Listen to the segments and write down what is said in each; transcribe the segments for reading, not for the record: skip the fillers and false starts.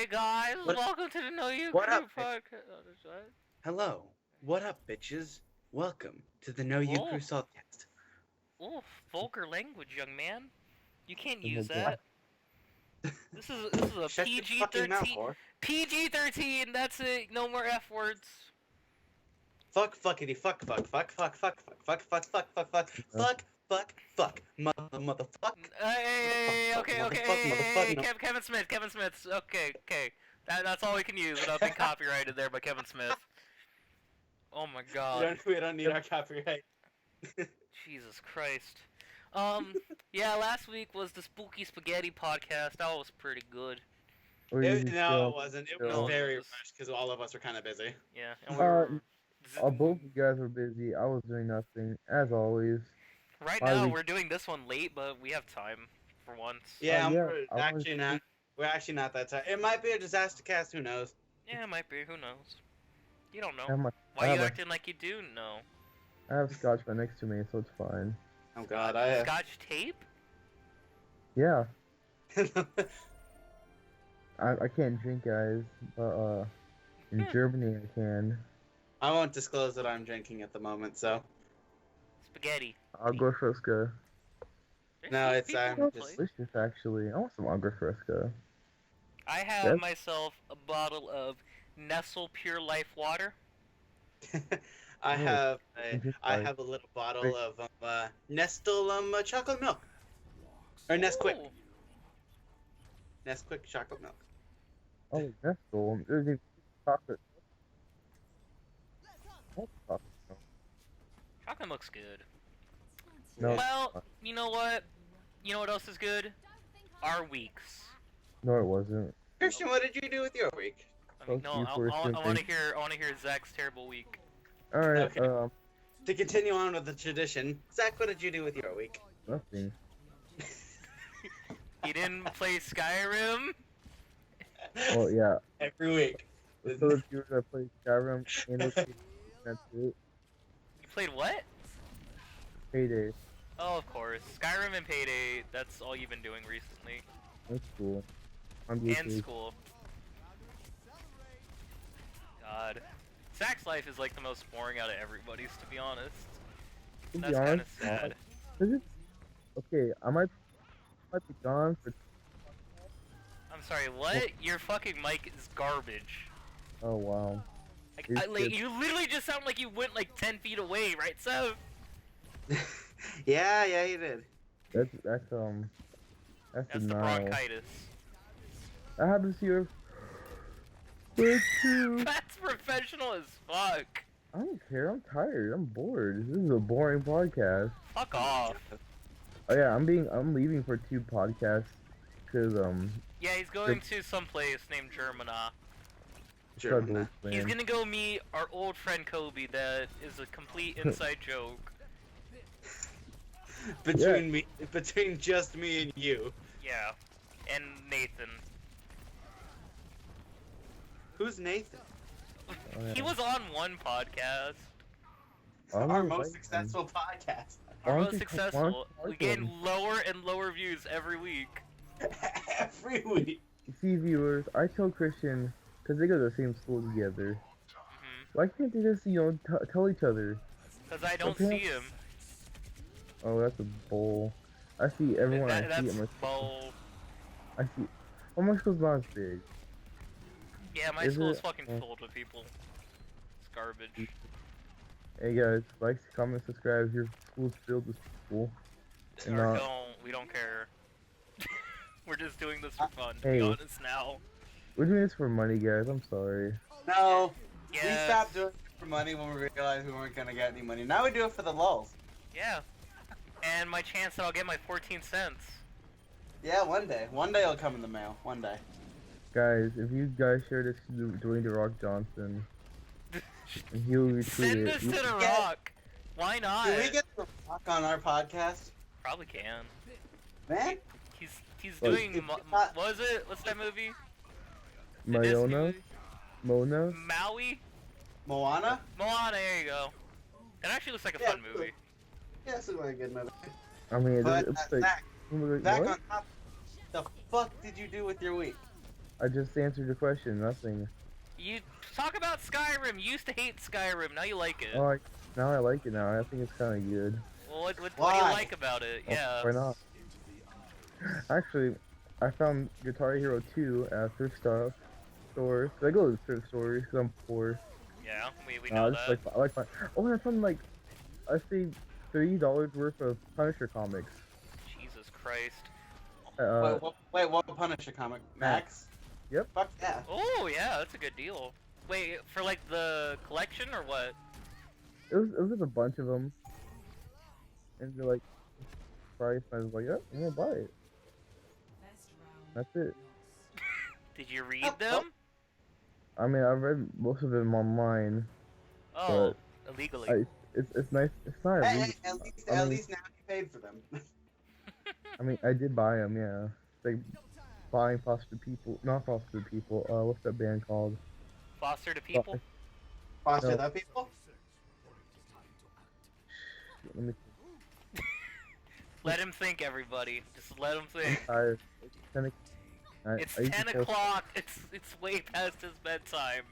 Hey guys, welcome to the Know You What Crew up? podcast. Hello. What up, bitches? Welcome to the Know You Whoa, Crew Saltcast. oh, vulgar language, young man. You can't Oh my use god. that. This is a Shut your fucking mouth, PG-13. whore. PG-13. That's it. No more F words. Fuck, fuckity, fuck, fuck, fuck, fuck, fuck, fuck, fuck, fuck, fuck, fuck, fuck, Yeah. fuck, motherfuck, Hey, okay, okay. motherfuck, no. Kevin Smith. Kevin Smith. Okay. That's all we can use without being copyrighted there by Kevin Smith. Oh my God. We don't need our copyright. Jesus Christ. Yeah, last week was the Spooky Spaghetti podcast. That was pretty good. Or you just No, it wasn't. It was No, very it was- rushed because all of us were kind of busy. Yeah, and we were... both you guys were busy. I was doing nothing, as always. Right Why now, we- we're doing this one late, but we have time for once. Yeah, yeah, we're I actually was- not. We're actually not that tired. It might be a disaster cast. Who knows? Yeah, it might be. Who knows? You don't I have, know. my, Why I are you have, acting like you do know? I have scotch right next to me, so it's fine. Oh God, Scotch tape? Yeah, I can't drink, guys, but in Germany I can. I won't disclose that I'm drinking at the moment, so. Spaghetti. Agua fresca. There's No, some it's, people I'm who That's play. delicious, actually. I want some agua fresca. I have Yes. myself a bottle of Nestle Pure Life water. I Oh, have interesting. I have a little bottle of Nestle chocolate milk, or Nesquik. Ooh. Nesquik chocolate milk. Oh, that's cool. There's even chocolate. That's chocolate. Chocolate milk's good. No, Well, you know what? You know what else is good? Our weeks. no, it wasn't. Christian, what did you do with your week? I mean, Fuck no, you I for want to assuming. hear. I want to hear Zach's terrible week. All right, Okay. To continue on with the tradition, Zach, what did you do with your week? nothing. He didn't play Skyrim. Well, yeah. Every week. So the viewers that play Skyrim and that's it. You played what? Payday. Oh, of course, Skyrim and Payday. That's all you've been doing recently. That's cool. I'm And busy. school. God, Zach's life is like the most boring out of everybody's, to be honest. To be That's kind of honest, sad. Is it? Okay, I might be gone for. I'm sorry. What? Your fucking mic is garbage. Oh wow. Like, It's good. you literally just sound like you went like 10 feet away, right? So. Yeah, you did. That's That's the denial. bronchitis. I haven't seen her. Where to? That's professional as fuck. I don't care. I'm tired. I'm bored. This is a boring podcast. Fuck off. Oh yeah, I'm leaving for 2 podcasts, cause Yeah, he's going to some place named Germana. German. He's gonna go meet our old friend Kobe. That is a complete inside joke. Between just me and you. Yeah, and Nathan. Who's Nathan? Oh, He yeah. was on one podcast. I'm Our inviting most him. successful podcast. Our Why don't most you- successful. why don't We you get him? lower and lower views every week. Every week. See, viewers, I tell Christian, cause they go to the same school together. Why can't they just, tell each other? Cause I don't Okay. see him. Oh, that's a bowl. I see everyone I see That's at my bull. I see. Oh, my school's not as big. Yeah, my Is school's it? fucking Oh. filled with people. It's garbage. Hey guys, like, comment, subscribe. Your school's filled with people. And Or not. we don't care. We're just doing this for fun, to Hey. be honest now. We're doing this for money, guys. I'm sorry. No. We Yeah. stopped doing it for money when we realized we weren't gonna get any money. Now we do it for the lulz. Yeah. And my chance that I'll get my 14 cents. Yeah, one day. One day it'll come in the mail. One day. Guys, if you guys share this to Dwayne The Rock Johnson, and he'll retweet Send it. us to the Rock. Why not? Do we get the rock on our podcast? Probably can. Man? He's Like, doing. if What it's not- was it? What's that movie? The Disney Mayona? movie? Mona? Maui? Moana? Moana. There you go. That actually looks like a Yeah, fun movie. Yeah, this is like a good movie. I mean, But it's like. Zach, Like, back what? on top. The fuck did you do with your week? I just answered your question. Nothing. You talk about Skyrim. You used to hate Skyrim. Now you like it. Oh, now I like it now. I think it's kind of good. Well, what do you like about it? Oh, Yeah. why not? Actually, I found Guitar Hero 2 at thrift store. So I go to thrift stores because I'm poor. Yeah, we know that. I like my. Oh, I found like, I saved $30 worth of Punisher comics. Jesus Christ. Wait, what Punisher comic? Max? Yep. Fuck yeah. Oh yeah, that's a good deal. Wait, for like the collection or what? It was just a bunch of them, and they're like, price. I was like, yep, I'm gonna buy it. That's it. Did you read them? I mean, I read most of them online. Oh, illegally. It's nice. It's not illegal. At least now you paid for them. I mean, I did buy them. Yeah, like buying foster people, not foster people. What's that band called? Foster to people? Foster No. the people? Let me. Let him think, everybody. Just let him think. Tired. It's 10. It's 10 o'clock. It's way past his bedtime.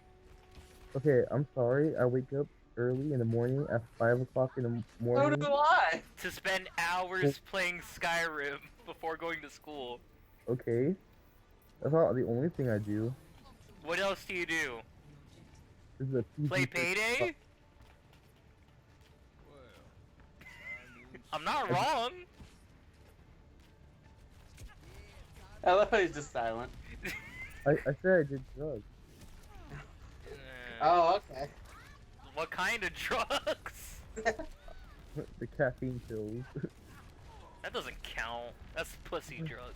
Okay, I'm sorry. I wake up early in the morning at 5 o'clock in the So morning. do I. To spend hours playing Skyrim before going to school. Okay, that's not the only thing I do. What else do you do? This is a PG Play Payday? I'm not wrong. I love how he's just silent. I said I did drugs. Oh, okay. What kind of drugs? The caffeine pills. That doesn't count. That's pussy drugs.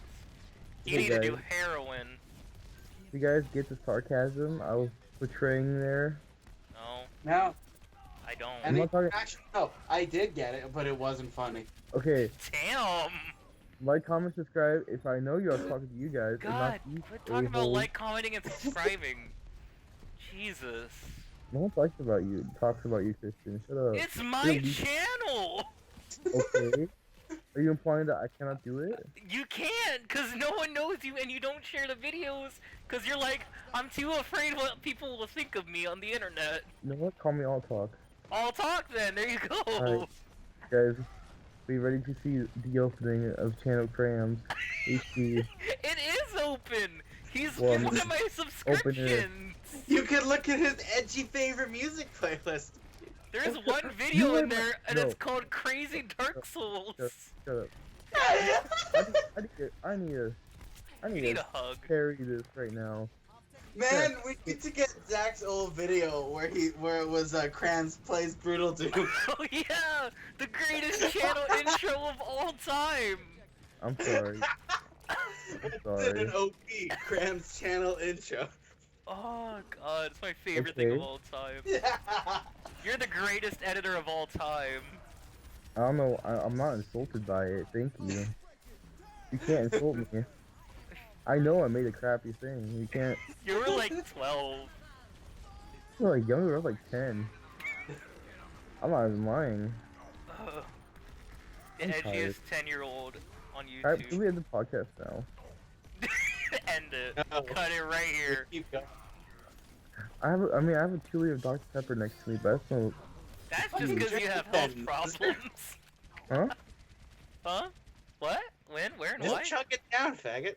You Hey, need to do guys. heroin. You guys get the sarcasm I was portraying there? No, No. I don't. I'm not talking- Actually, no. I did get it, but it wasn't funny. Okay, Damn! like, comment, subscribe. If I know you, I was talking to you guys. and God, not you quit talking about a-holes. like, commenting, and subscribing. Jesus. No one talks about you. Talks about you, Christian. Shut up. It's my You're weak. channel! Okay. Are you implying that I cannot do it? You can't, cause no one knows you and you don't share the videos, cause you're like, I'm too afraid what people will think of me on the internet. You know what? Call me all talk. I'll talk then, there you go! Alright. Guys, be ready to see the opening of Channel Crams HD. It is open! He's Well, one of my subscriptions! You can look at his edgy favorite music playlist. There's one video in are my- there, and No. it's called Crazy Dark Souls. Shut up. I need You need to a hug. carry this right now. Man, we need to get Zach's old video where it was Kranz plays Brutal Doom. Oh yeah! The greatest channel intro of all time! I'm sorry. I'm It's in sorry. an OP Kranz channel intro. Oh god, it's my favorite thing of Okay. all time. You're the greatest editor of all time. I don't know. I'm not insulted by it. Thank you. You can't insult me. I know I made a crappy thing. You can't. You were like 12. I was like younger. I was like 10. I'm not even lying. Ugh. The I'm edgiest 10-year-old on Alright, YouTube. we end the podcast now. End it. No. Cut it right here. Keep going. I have a 2 liter Dr Pepper next to me, but that's no. That's just because you have health problems. Huh? Huh? What? When? Where? And Just why? chug it down, faggot.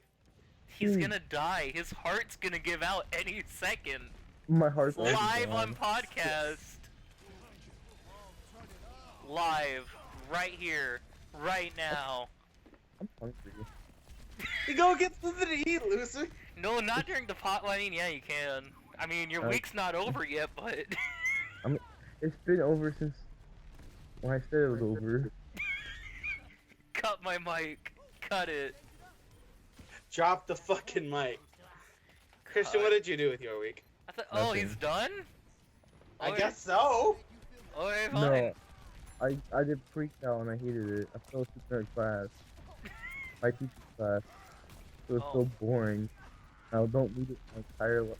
He's gonna die. His heart's gonna give out any second. My heart's already Live gone. on podcast. Live. Right here. Right now. I'm hungry. You go get something to eat, loser. No, not during the pot. Well, I mean, yeah, you can. I mean, your week's not over yet, but... It's been over since when I said it was over. Cut my mic. Cut it. Drop the fucking mic. Christian, what did you do with your week? I thought, oh, Nothing. he's done? I Okay. guess so. Okay, fine. No, I did pre-cal and I hated it. I fell asleep in our class. My teacher's class. It was so boring. I don't need it my entire life.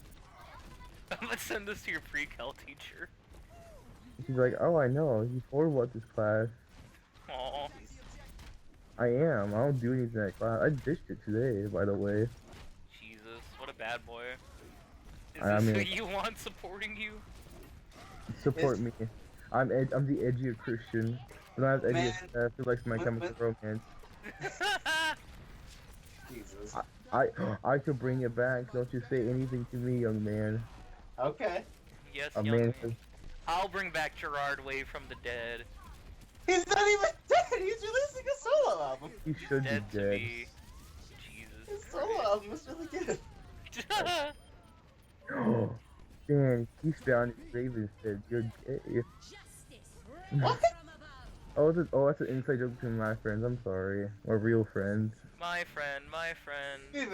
I'm gonna send this to your pre-cal teacher. She's like, oh, I know. You horrible at this class. Aw. I am. I don't do anything in that class. I ditched it today, by the way. Jesus, what a bad boy. Is I this mean- who you want supporting you? Support me. I'm the edgier Christian. I don't have the Man. edgiest who likes My Chemical Romance. Jesus. I could bring it back. Don't you say anything to me, young man. Okay. Yes, A young man man. I'll bring back Gerard Way from the dead. He's not even dead. He's releasing a solo album. he should be Dead to dead. me. Jesus His solo Christ. album was really good. Dan, he found his grave and said, "You're gay." What? Oh, that's an inside joke between my friends. I'm sorry. We're real friends. My friend, my friend. Do you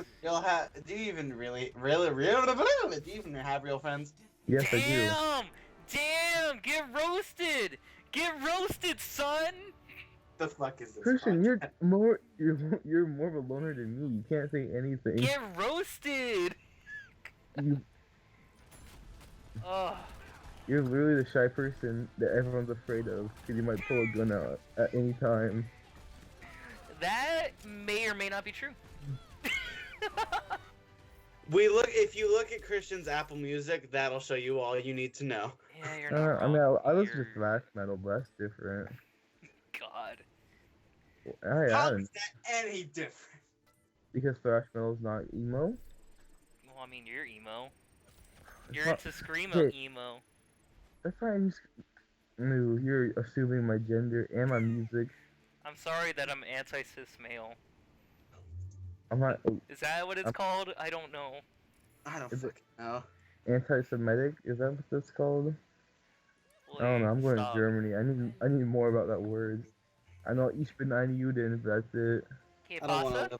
even have real friends? Yes, I do. Damn! Damn! Get roasted! Get roasted, son! The fuck is this? Christian, podcast? you're more of a loner than me. You can't say anything. Get roasted! You, Ugh. you're literally the shy person that everyone's afraid of because you might pull a gun out at any time. That may or may not be true. If you look at Christian's Apple Music, that'll show you all you need to know. Yeah, you're not I mean, wrong. I listen to You're- thrash metal, but that's different. God. How I is that any different? because thrash metal is not emo. Well, I mean, you're emo. It's You're not- into screamo Hey. emo. That's fine. No, you're assuming my gender and my music. I'm sorry that I'm anti-cis male. I'm not Is that what it's I'm- called? I don't know. I don't Is it- fucking know. anti-Semitic. Is that what that's called? I don't know. I'm going Stop. to Germany. I need more about that word. I know Ich bin ein Juden, but that's it. Que I don't pasa?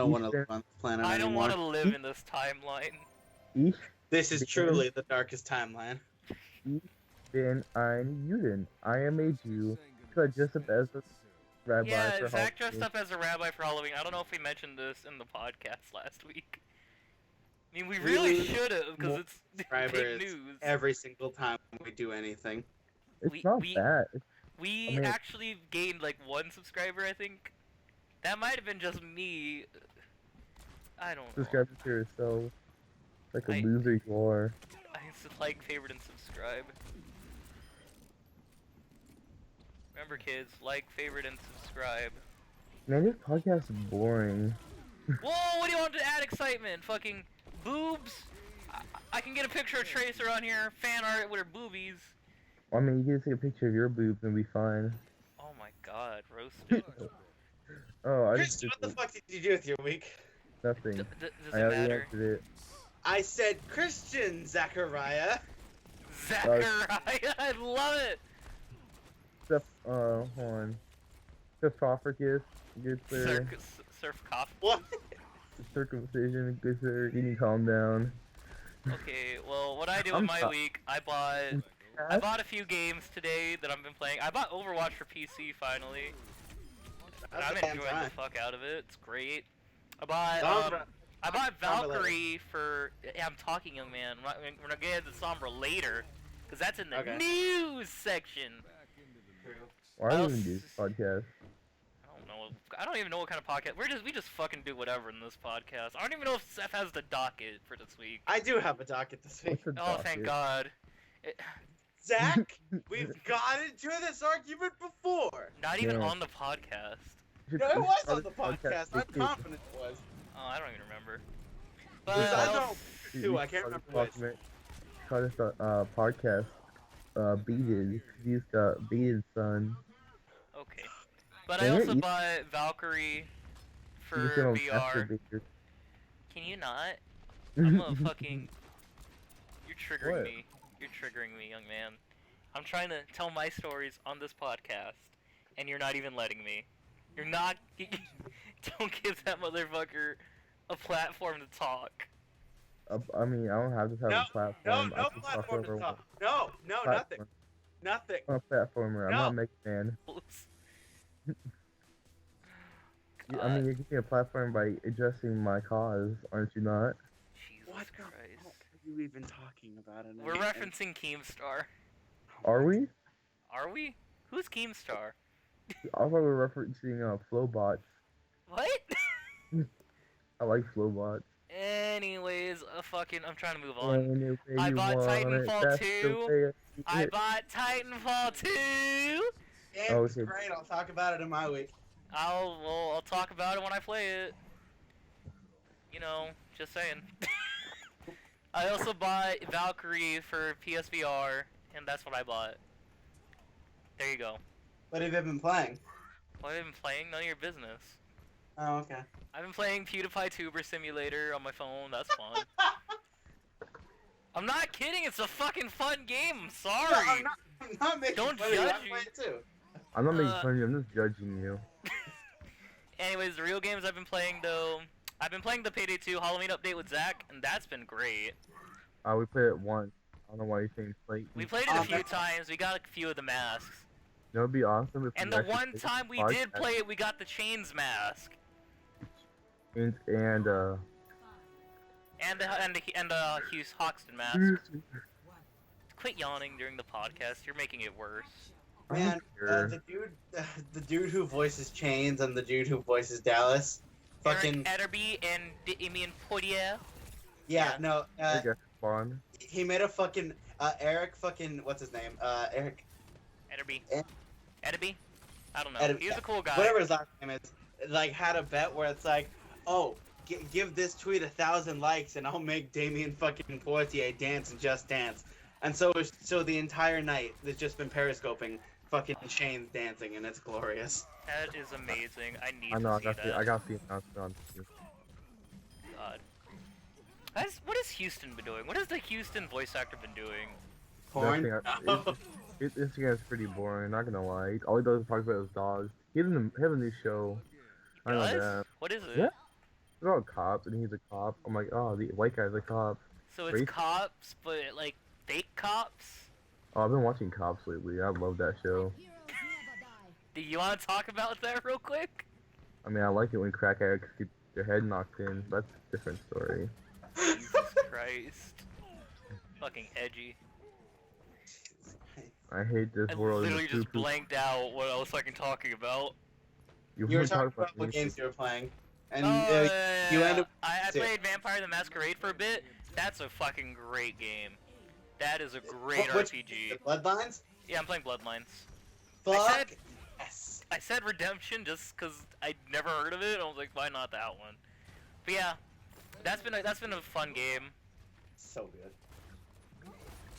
want to live on this planet I don't anymore. want to live in this timeline. Ich This is truly the darkest timeline. bin ein Juden. I am a Jew. So I dress up as a rabbi Yeah, for Zach dressed Halloween. up as a rabbi for Halloween. I don't know if we mentioned this in the podcast last week. I mean, we really We- should have, because it's big Subscribers news. every single time we do anything. It's we- not we- bad. We I mean- actually gained like 1 subscriber, I think. That might have been just me. I don't know. Subscribe to yourself. Like a I- loser you are. I used to like, favorite, and subscribe. Remember, kids, like, favorite, and subscribe. Man, this podcast is boring. Whoa, what do you want to add excitement? Fucking boobs? I can get a picture of Tracer on here, fan art with her boobies. I mean, you can take a picture of your boobs and be fine. Oh my god, roasted. Oh, I just Christian, did what the fuck did you do with your week? nothing. Does I it already matter? answered it. I said Christian Zachariah. Zachariah, I love it! Except, hold on. Sarcophagus, good sir. Surf cough. What? Circumcision, good sir. You need to calm down. Okay, well, what I do I'm in my so- week, I bought a few games today that I've been playing. I bought Overwatch for PC finally. And I'm That's a damn enjoying the time. fuck out of it. It's great. I bought Sombra. I bought Sombra later. Valkyrie for. Yeah, I'm talking, young man. We're not getting to Sombra later, cause that's in the Okay. news section. Why do we Else- even do this podcast? I don't know. I don't even know what kind of podcast. We just fucking do whatever in this podcast. I don't even know if Seth has the docket for this week. I do have a docket this week. What's a Oh, thank docket? God. Zach, we've got into this argument before. Not even Yeah. on the podcast. Should No, it we was start on the a podcast. I'm with- confident it was. Oh, I don't even remember. Because But I else- don't. we Two, I start can't a remember which. document- Call this podcast, Beated. He's got Beated Son. Okay. But I Yeah, also you- bought Valkyrie You just for don't VR. masturbate. Can you not? I'm a fucking. You're triggering What? me. You're triggering me, young man. I'm trying to tell my stories on this podcast, and you're not even letting me. You're not. Don't give that motherfucker a platform to talk. I mean, I don't have to have No, a platform. I No can platform to over talk. No, nothing. platform. Nothing. I'm a platformer. I'm No. not Mega Man. I mean, you're getting a platform by addressing my cause, aren't you not? Jesus What the fuck Christ. are you even talking about? In We're that? referencing Keemstar. Are we? Are we? Who's Keemstar? I thought we were referencing Flowbots. What? I like Flowbots. Anyways, I'm trying to move on. Any way I you bought want it, Titanfall that's 2. the way I it- bought Titanfall 2. Game's Okay. great. I'll talk about it in my week. I'll talk about it when I play it. You know, just saying. I also bought Valkyrie for PSVR, and that's what I bought. There you go. What have you been playing? What have I been playing? None of your business. Oh, okay. I've been playing PewDiePie Tuber Simulator on my phone. That's fun. I'm not kidding. It's a fucking fun game. I'm sorry. No, I'm not making Don't fun of you. judge I me. play it too. I'm not making fun of you, I'm just judging you. Anyways, the real games I've been playing though, I've been playing the Payday 2 Halloween update with Zach, and that's been great. We played it once. I don't know why you're saying play. We played it a few times. We got a few of the masks. That would be awesome if And we the actually one played time we podcast did play it, we got the Chains mask. and And Hughes Hoxton mask. Quit yawning during the podcast. You're making it worse. Man, Sure. the dude who voices Chains and the dude who voices Dallas, fucking Eric Etterby and Damien Poitier. yeah, yeah. no, I guess fun. he made a fucking Eric fucking what's his name? Eric Etterby. Eh. Etterby? I don't know. Etterby, He's a cool guy. whatever his last name is, like had a bet where it's like, oh, give this tweet 1,000 likes and I'll make Damien fucking Poitier dance and Just Dance. And so the entire night there's just been periscoping fucking Chains dancing and it's glorious. That is amazing. I need I know, to see that. I got the announcement on TV. God. What has Houston been doing? What has the Houston voice actor been doing? Porn. Nothing, This guy's pretty boring, not gonna lie. All he does is talk about his dogs. He has a new show. I know Does? that. What is it? Yeah. It's about cops, and he's a cop. I'm like, oh, the white guy's a cop. So it's Race- cops, but like fake cops? Oh, I've been watching Cops lately. I love that show. Do you want to talk about that real quick? I mean, I like it when crack addicts get their head knocked in. That's a different story. Jesus Christ. Fucking edgy. I hate this I world. literally It's just stupid. blanked out what else I can talking about. You were wanna talking talk about what anything. games you were playing, and Oh, you end up. I too. played Vampire the Masquerade for a bit. That's a fucking great game. That is a great Which- RPG. The Bloodlines. Yeah, I'm playing Bloodlines. Fuck. said- Yes. I said Redemption just because I'd never heard of it. I was like, why not that one? But yeah, that's been a fun game. So good.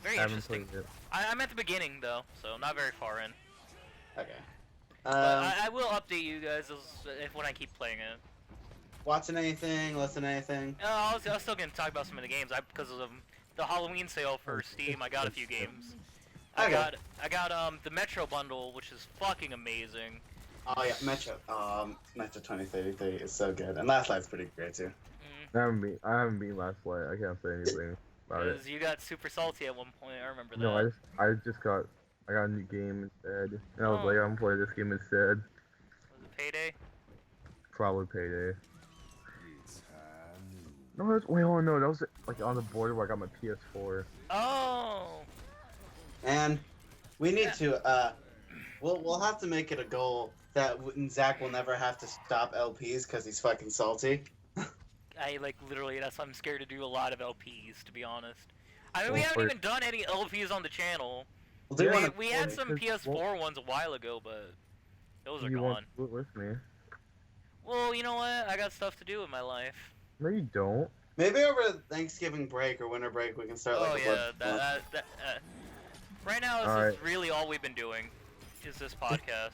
Very I haven't interesting. played it. I'm at the beginning though, so not very far in. Okay. But I will update you guys when I keep playing it. Watching anything? Listening to anything? I was still gonna talk about some of the games. Because of the Halloween sale for Steam, I got a few games. I Okay. got the Metro bundle, which is fucking amazing. Oh yeah, Metro. Metro 2033 is so good, and Last Light's pretty great too. I haven't been Last Light. I can't say anything about it. Because you got super salty at one point. I remember that. No, I got a new game instead. And I was Oh. like, I'm gonna play this game instead. Was it Payday? Probably Payday. No, that was like on the border where I got my PS4. Oh. And we need to. We'll have to make it a goal that Zach will never have to stop LPs because he's fucking salty. I literally. That's why I'm scared to do a lot of LPs, to be honest. I mean, we Well, haven't for- even done any LPs on the channel. We'll do Yeah, one. We had of- some PS4 ones a while ago, but those are You gone. won't do it with me. Well, you know what? I got stuff to do in my life. No, you don't. Maybe over Thanksgiving break or winter break we can start Oh like a yeah, blood. right now this Alright. is really all we've been doing, is this podcast.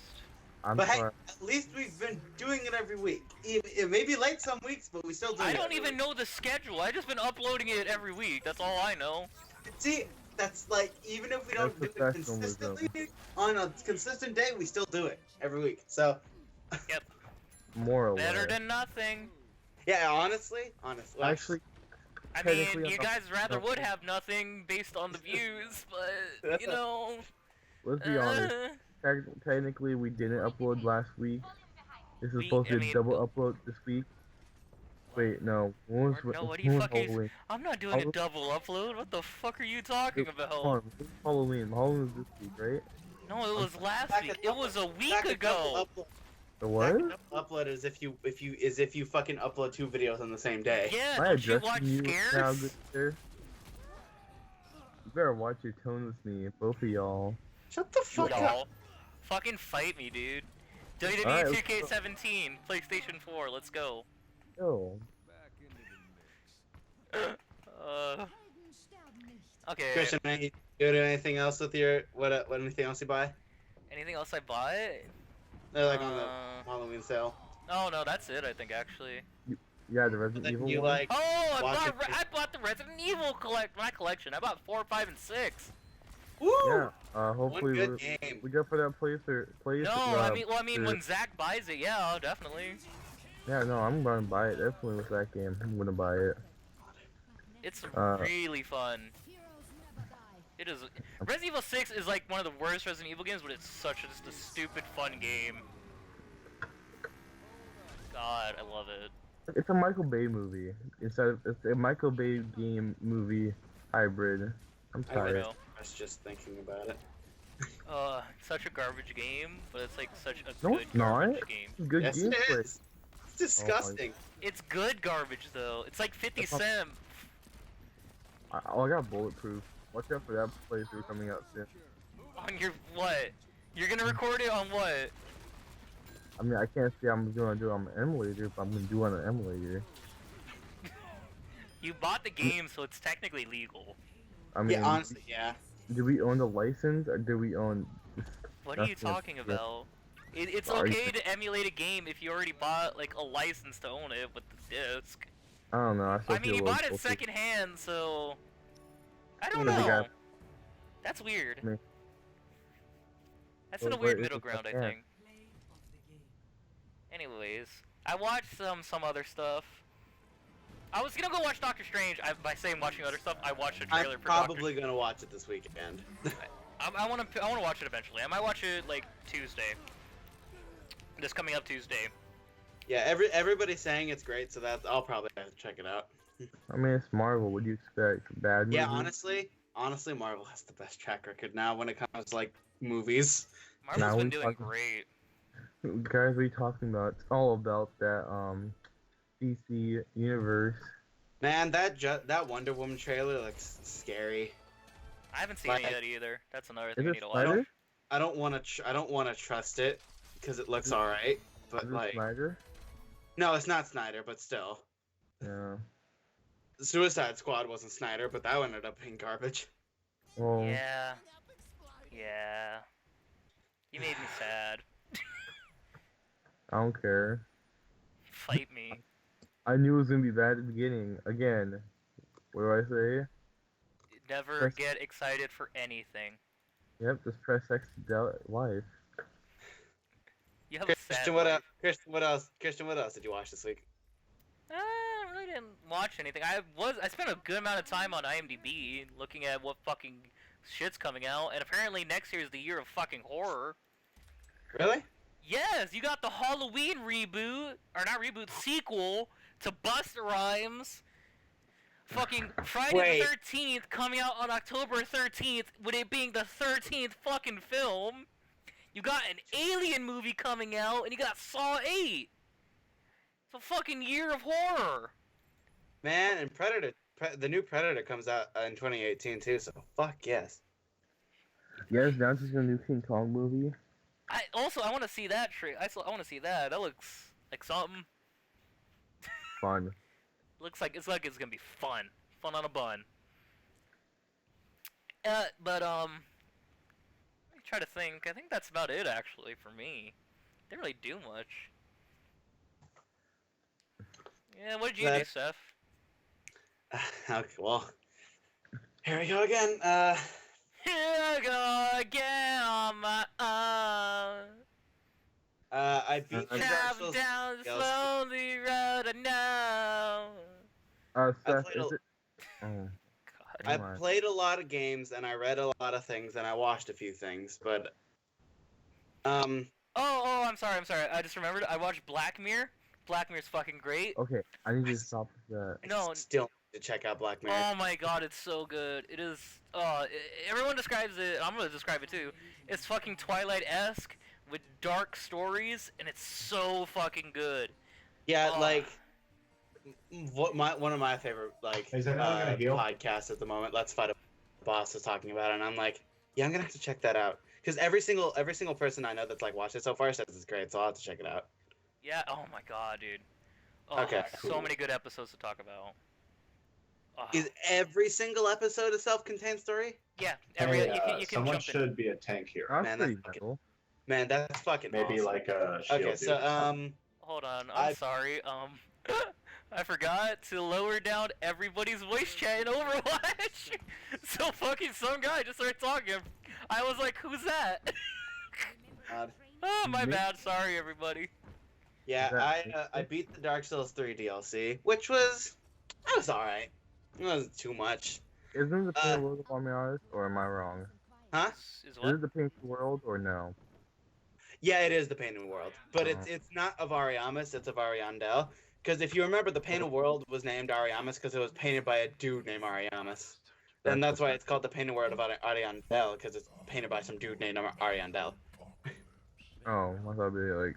I'm But hey, sorry. at least we've been doing it every week. It may be late some weeks, but we still do it. I don't every even week. know the schedule. I just been uploading it every week. That's all I know. See, that's like even if we don't do That's it professionalism. consistently on a consistent day, we still do it every week. So More or Better less. than nothing. yeah, honestly. Actually, I Technically, mean, you I'm not- guys rather no. would have nothing based on the views, but you know. let's be honest. Technically, we didn't upload last week. This is supposed to be a double upload this week. Wait, no. When was, No, what are when you was fucking? Halloween? I'm not doing a double upload. What the fuck are you talking about? Come on, when was Halloween. Halloween was this week, right? No, it was last Back week. it It up- was a week back a ago. double upload. The what? Upload is if you fucking upload 2 videos on the same day. Yeah, Am I don't you watch addressing you now, Scares? good sir? You better watch your tone with me, both of y'all. Shut the fuck up. Y'all. Fucking fight me, dude. WWE Alright, 2K17, PlayStation 4, let's go. Yo. Okay. Christian, you do anything else with your what anything else you buy? Anything else I bought? They're like on the Halloween sale. Oh no, that's it. I think actually. Yeah, the Resident Then Evil you one? like Oh, watch I bought the Resident Evil collection. I bought 4, 5, and 6. Woo! Yeah, hopefully One good game. we go for that place. No, I mean when Zach buys it, yeah, definitely. Yeah, no, I'm gonna buy it. Definitely with that game, I'm gonna buy it. It's really fun. It is. Resident Evil 6 is like one of the worst Resident Evil games, but it's just a stupid fun game. God, I love it. It's a Michael Bay movie. It's a Michael Bay game movie hybrid. I'm I tired. know. was just thinking about it. Such a garbage game, but it's like such a No, good it's not. garbage game. It's good Yes, it gameplay. is. It's disgusting. It's good garbage though. It's like 50 That's not- cent. I got bulletproof. Watch out for that playthrough coming out soon. On your what? You're gonna record it on what? I mean, I can't say I'm gonna do it on an emulator, but I'm gonna do it on an emulator. You bought the game, so it's technically legal. I mean, Yeah, honestly, yeah. do we own the license or do we own? What are you That's what- talking about? It's Sorry. okay to emulate a game if you already bought like a license to own it with the disc. I don't know. I mean, you bought it secondhand, so I don't Yeah, they know. got- That's weird. Me. That's in a Well, weird but middle it's ground, I secondhand. think. Anyways, I watched some other stuff. I was gonna go watch Doctor Strange. By saying watching other stuff, I watched a trailer I'm for Doctor. probably gonna watch it this weekend. I wanna watch it eventually. I might watch it like Tuesday. This coming up Tuesday. Yeah, everybody's saying it's great, so I'll probably have to check it out. I mean, it's Marvel. What do you expect? Bad movie? Yeah, honestly, Marvel has the best track record now when it comes to like movies. Marvel's Now been we doing talking- great. Guys, what are you talking about? It's all about that DC universe. Man, that Wonder Woman trailer looks scary. I haven't seen Like- it yet either. That's another Is thing I it need to watch. Snyder? I don't want to trust it because it looks all right, but Is it like Snyder? no, it's not Snyder, but still. Yeah. Suicide Squad wasn't Snyder, but that ended up being garbage. Well, Yeah. Yeah. You made me sad. I don't care. Fight me. I knew it was gonna be bad at the beginning. Again, what do I say? Never Press- get excited for anything. Yep, just press X to doubt life. You have a sad Christian, what life. else? Christian, what else did you watch this week? I really didn't watch anything. I spent a good amount of time on IMDb looking at what fucking shit's coming out, and apparently next year is the year of fucking horror. Really? Yes, you got the Halloween reboot, or not reboot, sequel to Busta Rhymes. Fucking Friday Wait. the 13th coming out on October 13th, with it being the 13th fucking film. You got an Alien movie coming out, and you got Saw 8. It's a fucking year of horror. Man, and the new Predator comes out in 2018 too, so fuck yes. You guys announced a new King Kong movie? I want to see that I want to see that. That looks like something. Fun. Looks like it's gonna be fun. Fun on a bun. But let me try to think. I think that's about it actually for me. Didn't really do much. Yeah, what did you do, Seth? Okay, well, here we go again. Here I go again on my own. I beat Dark Travel Souls. down the Yes. lonely road I know. Seth, played is a- it? Oh, God. I come on. played a lot of games and I read a lot of things and I watched a few things, but Oh, I'm sorry. I just remembered. I watched Black Mirror. Black Mirror's fucking great. Okay, I need you to stop with that. I No. still need to check out Black Mirror. Oh my god, it's so good. It is, everyone describes it, I'm gonna describe it too. It's fucking Twilight-esque, with dark stories, and it's so fucking good. Yeah, Oh. like one of my favorite Is anyone gonna heal? podcasts at the moment. Let's Fight a Boss is talking about it, and I'm like, yeah, I'm gonna have to check that out because every single person I know that's like watched it so far says it's great, so I'll have to check it out. Yeah. Oh my god, dude. Oh, Okay, so cool. many good episodes to talk about. Oh. Is every single episode a self-contained story? Yeah. Hey, you can someone jump in. should be a tank here. That's Man, pretty that's fucking- metal. Man, that's fucking Maybe awesome. like a shield Okay, dude so or something. Hold on, I'm sorry. I forgot to lower down everybody's voice chat in Overwatch. So fucking some guy just started talking. I was like, who's that? God. Oh, my bad. Sorry, everybody. Yeah, I beat the Dark Souls 3 DLC, which was alright. It wasn't too much. Isn't the Painted World of Army Artist, or am I wrong? Huh? Is Is what? it the Painted World, or no? Yeah, it is the Painted World, but Oh. it's not of Ariamis, it's of Ariandel. Because if you remember, the Painted World was named Ariamis because it was painted by a dude named Ariamis. And that's why it's called the Painted World of Ariandel, because it's painted by some dude named Ariandel. Oh, I thought it'd be like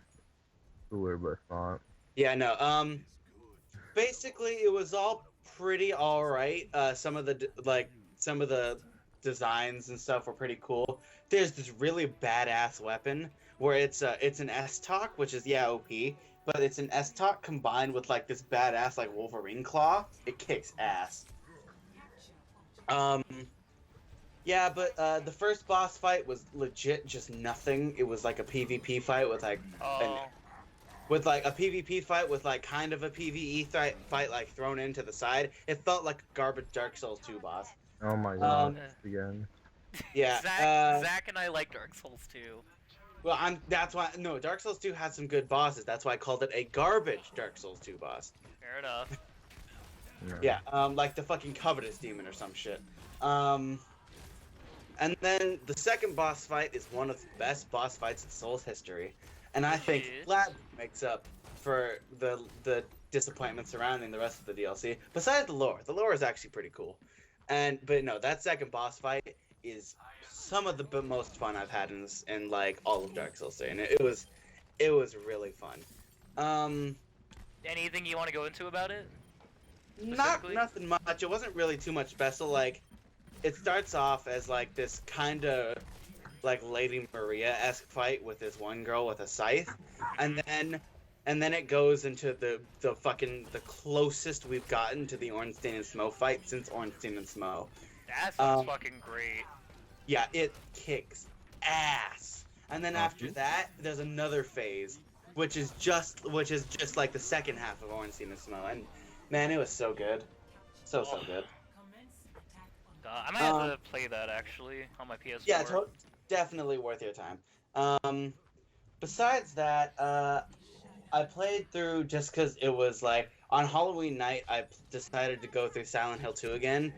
cooler, but it's not. Yeah, no. Basically, it was all pretty all right. Some of the designs and stuff were pretty cool. There's this really badass weapon where it's an S-Talk, which is OP, but it's an S-Talk combined with like this badass like Wolverine claw. It kicks ass. Yeah, but the first boss fight was legit just nothing. It was like a PvP fight with like Oh. a PvP fight with like kind of a PvE fight like thrown into the side. It felt like a garbage Dark Souls 2 boss. Oh my god, again. Yeah. Zach and I like Dark Souls too. Well, that's why Dark Souls 2 had some good bosses. That's why I called it a garbage Dark Souls 2 boss. Fair enough. Yeah, like the fucking Covetous Demon or some shit. And then the second boss fight is one of the best boss fights in Souls history. And I think Shit. that makes up for the disappointment surrounding the rest of the DLC. Besides the lore is actually pretty cool. But no, that second boss fight is some of the most fun I've had in like all of Dark Souls 3, and it was really fun. Anything you want to go into about it? Nothing much. It wasn't really too much special. Like, it starts off as like this kind of like Lady Maria-esque fight with this one girl with a scythe, and then it goes into the closest we've gotten to the Ornstein and Smough fight since Ornstein and Smough. That sounds fucking great. Yeah, it kicks ass. And then after that, there's another phase, which is just like the second half of Ornstein and Smough, and man, it was so good, so good. I might have to play that actually on my PS4. Yeah, definitely worth your time. Besides that, I played through just because it was like on Halloween night. I decided to go through Silent Hill 2 again.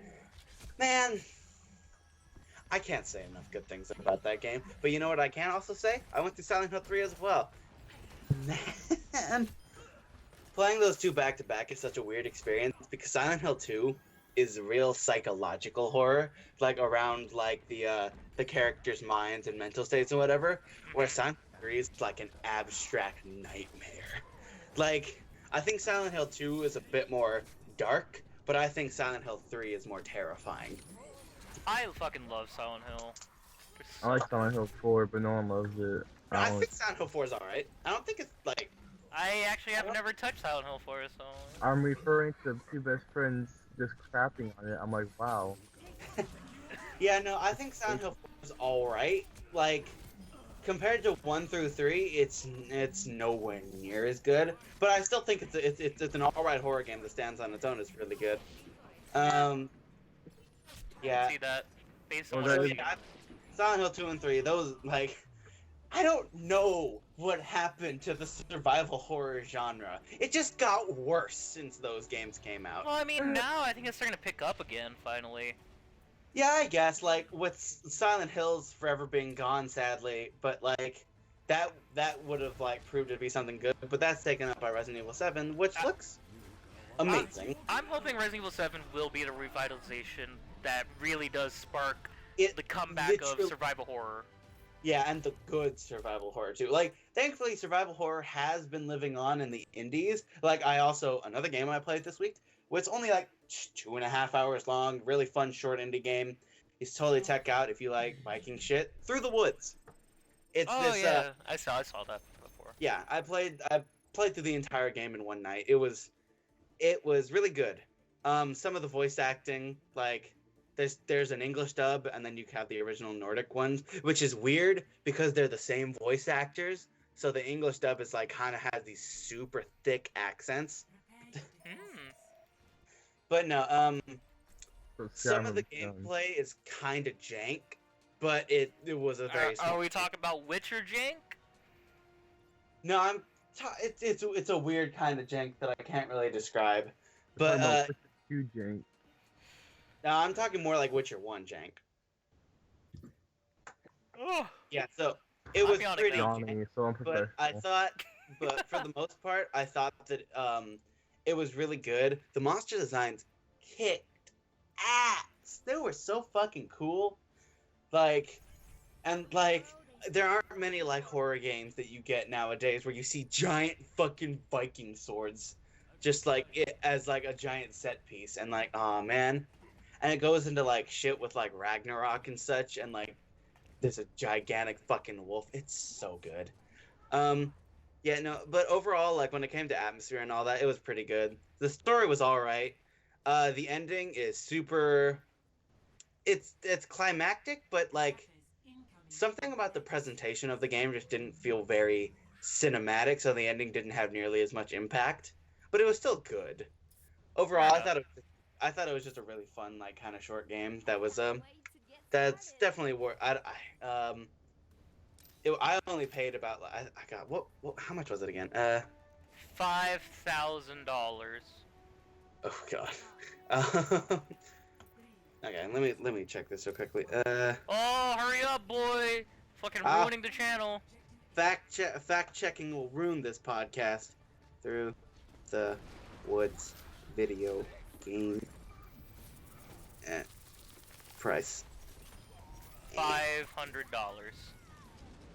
Man, I can't say enough good things about that game. But you know what I can also say? I went through Silent Hill 3 as well. Man, playing those two back to back is such a weird experience because Silent Hill 2 is real psychological horror, like around like the characters' minds and mental states and whatever. Where Silent Hill 3 is like an abstract nightmare. Like, I think Silent Hill 2 is a bit more dark, but I think Silent Hill 3 is more terrifying. I fucking love Silent Hill. I like Silent Hill 4, but no one loves it. I think Silent Hill 4 is alright. I don't think it's like... I actually have never touched Silent Hill 4, so... I'm referring to two best friends just crapping on it. I'm like, wow. Yeah, no, I think Silent Hill 4 is alright. Like, compared to 1 through 3, it's nowhere near as good. But I still think it's an alright horror game that stands on its own. It's really good. Yeah. See that? Based on Well, what that I've is- seen. Yeah, Silent Hill 2 and 3, those, like... I don't know what happened to the survival horror genre. It just got worse since those games came out. Well, I mean, now I think it's starting to pick up again, finally. Yeah, I guess, like, with Silent Hills forever being gone, sadly, but, like, that would have, like, proved to be something good, but that's taken up by Resident Evil 7, which looks amazing. I'm hoping Resident Evil 7 will be the revitalization that really does spark the comeback of literally- survival horror. Yeah, and the good survival horror too. Like, thankfully, survival horror has been living on in the indies. Like, another game I played this week, it's only like 2.5 hours long, really fun short indie game. It's totally tech out if you like Viking shit. Through the Woods. It's Oh this. yeah, I saw that before. Yeah, I played through the entire game in one night. It was really good. Some of the voice acting, like there's an English dub, and then you have the original Nordic ones, which is weird because they're the same voice actors. So the English dub is like kind of has these super thick accents. Hmm. But no, So some of the Skyrim, gameplay is kind of jank, but it was a very. Are we talking about Witcher jank? No, it's a weird kind of jank that I can't really describe. we're talking But about Witcher 2 jank. no, I'm talking more like Witcher 1 jank. Oh. Yeah, so it I'm was yawning pretty. now. Johnny, so I'm But professional. but for the most part, I thought that it was really good. The monster designs kicked ass. They were so fucking cool. Like, there aren't many like horror games that you get nowadays where you see giant fucking Viking swords, just like it as like a giant set piece, and like, oh man, and it goes into like shit with like Ragnarok and such, and like there's a gigantic fucking wolf. It's so good. Yeah, no, but overall, like when it came to atmosphere and all that, it was pretty good. The story was all right. The ending is super. It's climactic, but like something about the presentation of the game just didn't feel very cinematic, so the ending didn't have nearly as much impact. But it was still good. Overall, I thought it was just a really fun, like kind of short game. That's definitely worth. I only paid about. I got what? How much was it again? $5,000. Oh god. Okay, let me check this real quickly. Oh, hurry up, boy! Fucking ruining the channel. Fact checking will ruin this podcast. Through the Woods video game price. $500.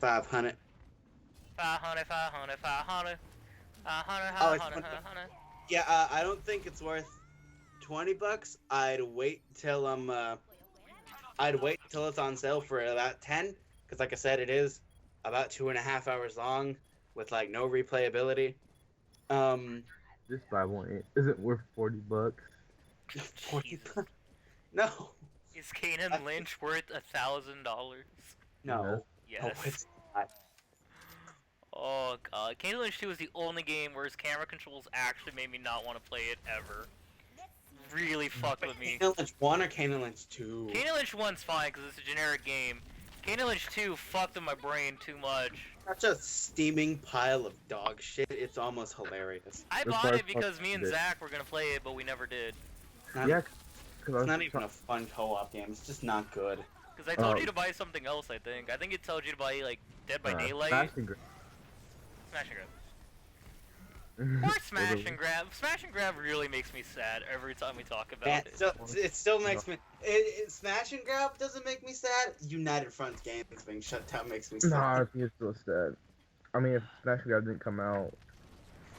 500. 500. Oh, it's Yeah, I don't think it's worth $20. I'd wait till it's on sale for about 10, because like I said, it is about 2.5 hours long with like no replayability. This Bible isn't worth $40. 40 No. Is Kanan Lynch worth $1,000? No. Yes. No, it's not. Oh god, Kanan Lynch 2 is the only game where his camera controls actually made me not want to play it ever. Really fucked with me. Kanan Lynch 1 or Kanan Lynch 2? Kanan Lynch 1's fine because it's a generic game. Kanan Lynch 2 fucked with my brain too much. Such a steaming pile of dog shit. It's almost hilarious. I That's bought why I it because me and fucked with it. Zach were gonna play it, but we never did. Yeah, It's not even a fun co-op game. It's just not good. Because I told you to buy something else, I think. I think it told you to buy, like, Dead by Daylight. Smash and Grab. Or Smash and Grab. Smash and Grab really makes me sad every time we talk about Man, it. so, it still makes me. Smash and Grab doesn't make me sad. United Front Games being shut down makes me sad. Nah, I think it's still sad. I mean, if Smash and Grab didn't come out,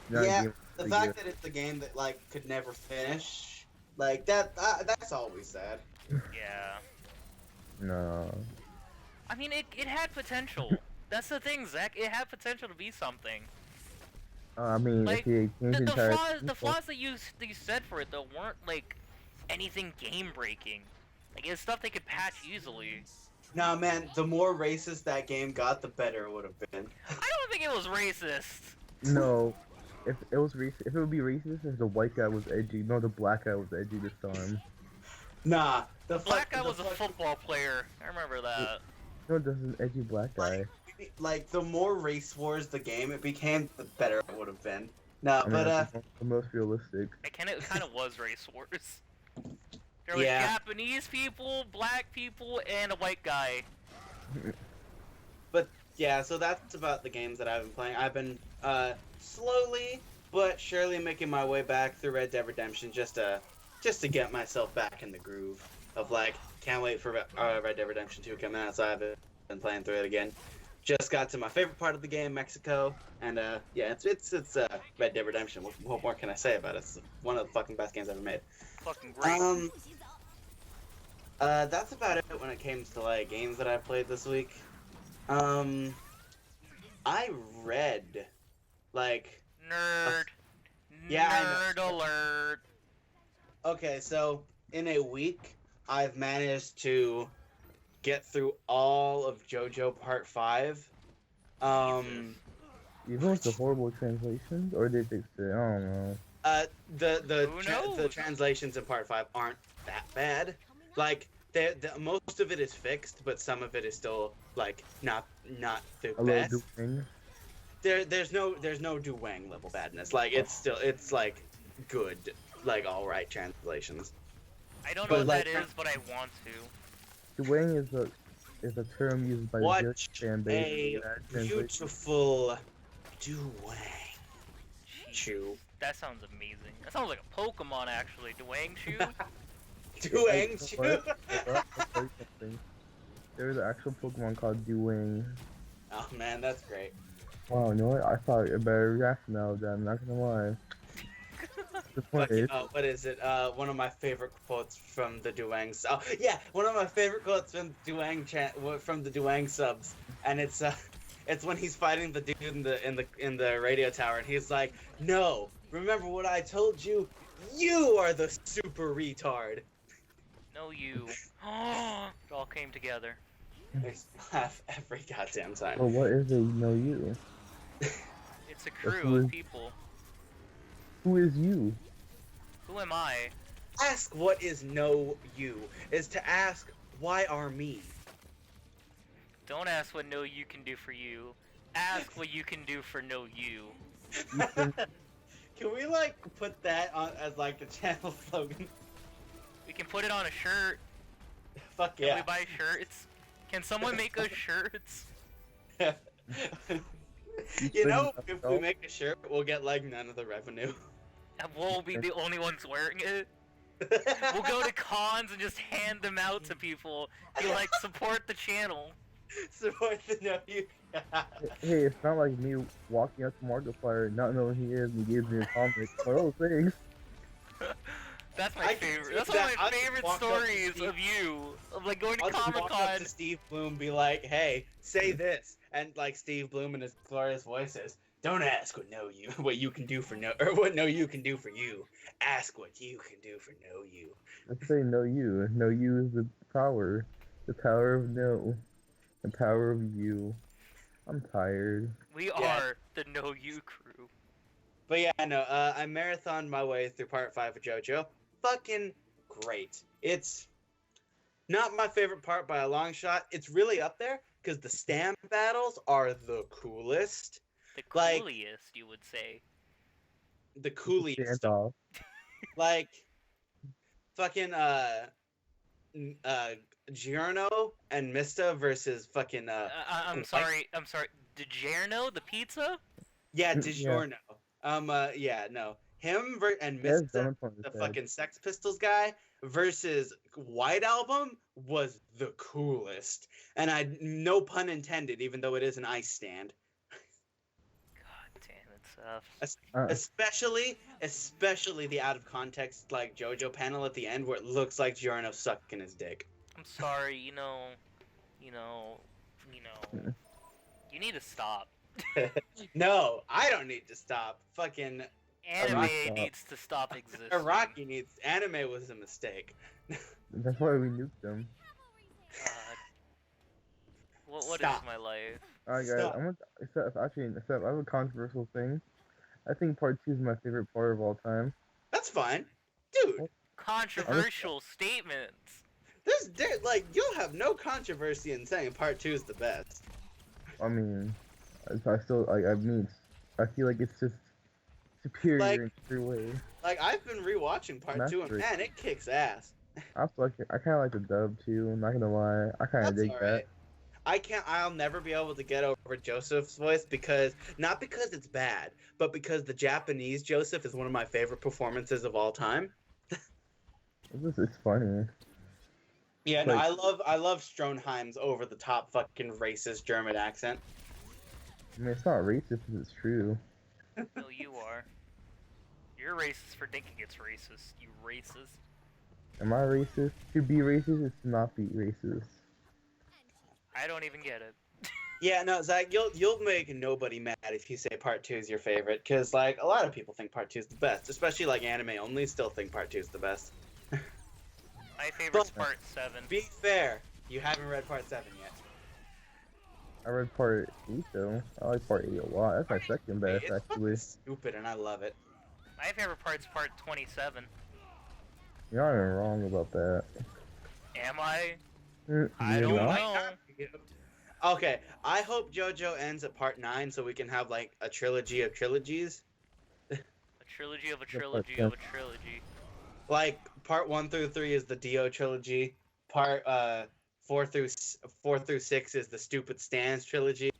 Yeah, the fact that it's a game that like could never finish, like that's always sad. Yeah. No. I mean, it had potential. That's the thing, Zach. It had potential to be something. I mean, Like, if he changed the flaws that you said for it, though, weren't, like, anything game-breaking. Like, it's stuff they could patch easily. Nah, man, the more racist that game got, the better it would have been. I don't think it was racist. No. If it was racist, if it would be racist, if the white guy was edgy, no, the black guy was edgy this time. Nah, the Black guy was a football player. I remember that. No, there's an edgy black guy. Like the more race wars the game it became, the better it would have been. No, I mean, but the most realistic. It kind of was race wars. There was Yeah. Japanese people, black people, and a white guy. yeah, so that's about the games that I've been playing. I've been slowly but surely making my way back through Red Dead Redemption just to get myself back in the groove of like can't wait for Red Dead Redemption 2 coming out. So been playing through it again. Just got to my favorite part of the game, Mexico, and yeah, it's Red Dead Redemption. What more can I say about it? It's one of the fucking best games ever made. Fucking great. That's about it when it comes to like games that I played this week. I read like Nerd. Yeah, Nerd alert. okay, so in a week I've managed to get through all of JoJo Part 5. You know it's a horrible translation, or they fixed it? I don't know. The translations in Part 5 aren't that bad. Like most of it is fixed, but some of it is still like not the best. There's no Duwang level badness. Like it's like good, like alright translations. I don't know what that is, but I want to. Duwang is a term used by the Watch fan base. a beautiful Duwang. Chew. That sounds amazing. That sounds like a Pokemon, actually. Duwang Chew? Duwang Chew. There's an actual Pokemon called Duwang. Oh man, that's great. Wow, you know what? I thought a better reaction out of that. I'm not gonna lie. The point is, What is it? One of my favorite quotes from the Duwang. Oh yeah, one of my favorite quotes from the Duwang subs, and it's when he's fighting the dude in the radio tower, and he's like, "No, remember what I told you? You are the super retard." No, you. It all came together. I laugh every goddamn time. well, what is a know you? It's a crew of people. Who is you? Who am I? Ask what is know you is to ask why are me. Don't ask what no you can do for you. Ask what you can do for no you. Can we like put that on as like the channel slogan? We can put it on a shirt. Fuck Can yeah. we buy shirts? Can someone make us shirts? You know, if we make a shirt, we'll get like none of the revenue. And we'll be the only ones wearing it. We'll go to cons and just hand them out to people. Be like, support the channel. Support the know you. Hey, it's not like me walking up to Markiplier, not knowing who he is, and he gives me a comic. Oh, thanks. That's my favorite. That's one of my favorite stories of you. Of like going to I'll just Comic walk up Con. to Steve Bloom, be like, "Hey, say this," and like Steve Bloom in his glorious voice says, "Don't ask what you can do for no, or what no you can do for you. Ask what you can do for no you." Let's say know you. Know you is the power of no, the power of you. I'm tired. We are the No You crew. But yeah, no, I marathoned my way through Part 5 of JoJo. Fucking great. It's not my favorite part by a long shot. It's really up there because the stamp battles are the coolest. The Like- coolest, you would say. The coolest. Standoff. Like, fucking, Giorno and Mista versus fucking, I'm sorry. DiGiorno, the pizza? yeah, Yeah. DiGiorno. Yeah, no. Him and Yes, Mista, don't point the his head. fucking Sex Pistols guy, versus White Album was the coolest. And no pun intended, even though it is an ice stand. God damn it, Seth. Especially the out of context, like, JoJo panel at the end where it looks like Giorno sucking his dick. I'm sorry, you know, you need to stop. No, I don't need to stop. Fucking Anime stop. needs to stop existing. Iraqi needs. Anime was a mistake. That's why we nuked them. God. What is Stop. my life? Alright, guys. Stop. Except I have a controversial thing. I think Part 2 is my favorite part of all time. That's fine, dude. Controversial statements. Like, you'll have no controversy in saying Part 2 is the best. I mean, I feel like it's just superior Like- in every way. Like, I've been rewatching Part 2, and Mastery. man, it kicks ass. I kind of like the dub too. I'm not gonna lie. I kind of That's dig alright. I'll never be able to get over Joseph's voice not because it's bad, but because the Japanese Joseph is one of my favorite performances of all time. It's funny. Yeah, no, Like- I love Stronheim's over the top fucking racist German accent. I mean, it's not racist if it's true. No, you are. You're racist for thinking it's racist, you racist. Am I racist? To be racist is to not be racist. I don't even get it. Yeah, no, Zach, you'll make nobody mad if you say Part 2 is your favorite, because like a lot of people think Part 2 is the best, especially like anime only still think Part 2 is the best. My favorite's But- part 7. Be fair, you haven't read Part 7 yet. I read part 8 though. I like part 8 a lot. That's my second best It's actually. fucking stupid, and I love it. My favorite part's part 27. You're not even wrong about that. Am I? I You're don't not? know. Okay, I hope JoJo ends at Part 9 so we can have like a trilogy of trilogies. A trilogy of a trilogy of a trilogy. Like Part 1 through 3 is the Dio trilogy. Part 4 through 6 is the Stupid Stands trilogy,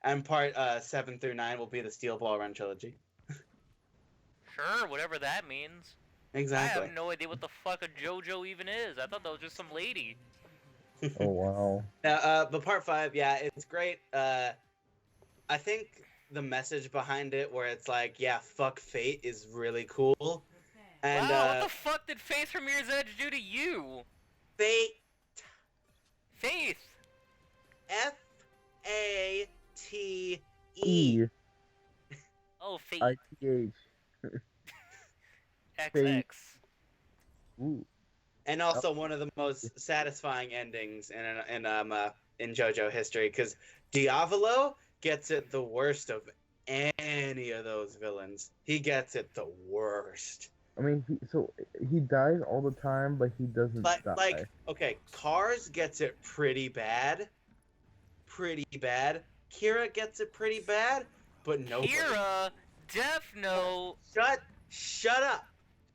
and Part 7 through 9 will be the Steel Ball Run trilogy. Sure, whatever that means. Exactly. I have no idea what the fuck a JoJo even is. I thought that was just some lady. Oh wow. But Part 5, yeah, it's great. I think the message behind it, where it's like, yeah, fuck fate, is really cool. And wow, what the fuck did Faith from Mirror's Edge do to you? fate, Faith! F-A-T-E. E Oh, Faith. I-T-H. XX. Ooh. And also one of the most satisfying endings in JoJo history, because Diavolo gets it the worst of any of those villains. He gets it the worst. I mean, he dies all the time, but he doesn't die. Like, okay, Cars gets it pretty bad. Pretty bad. Kira gets it pretty bad, but nobody. Kira, Death Note. Shut up.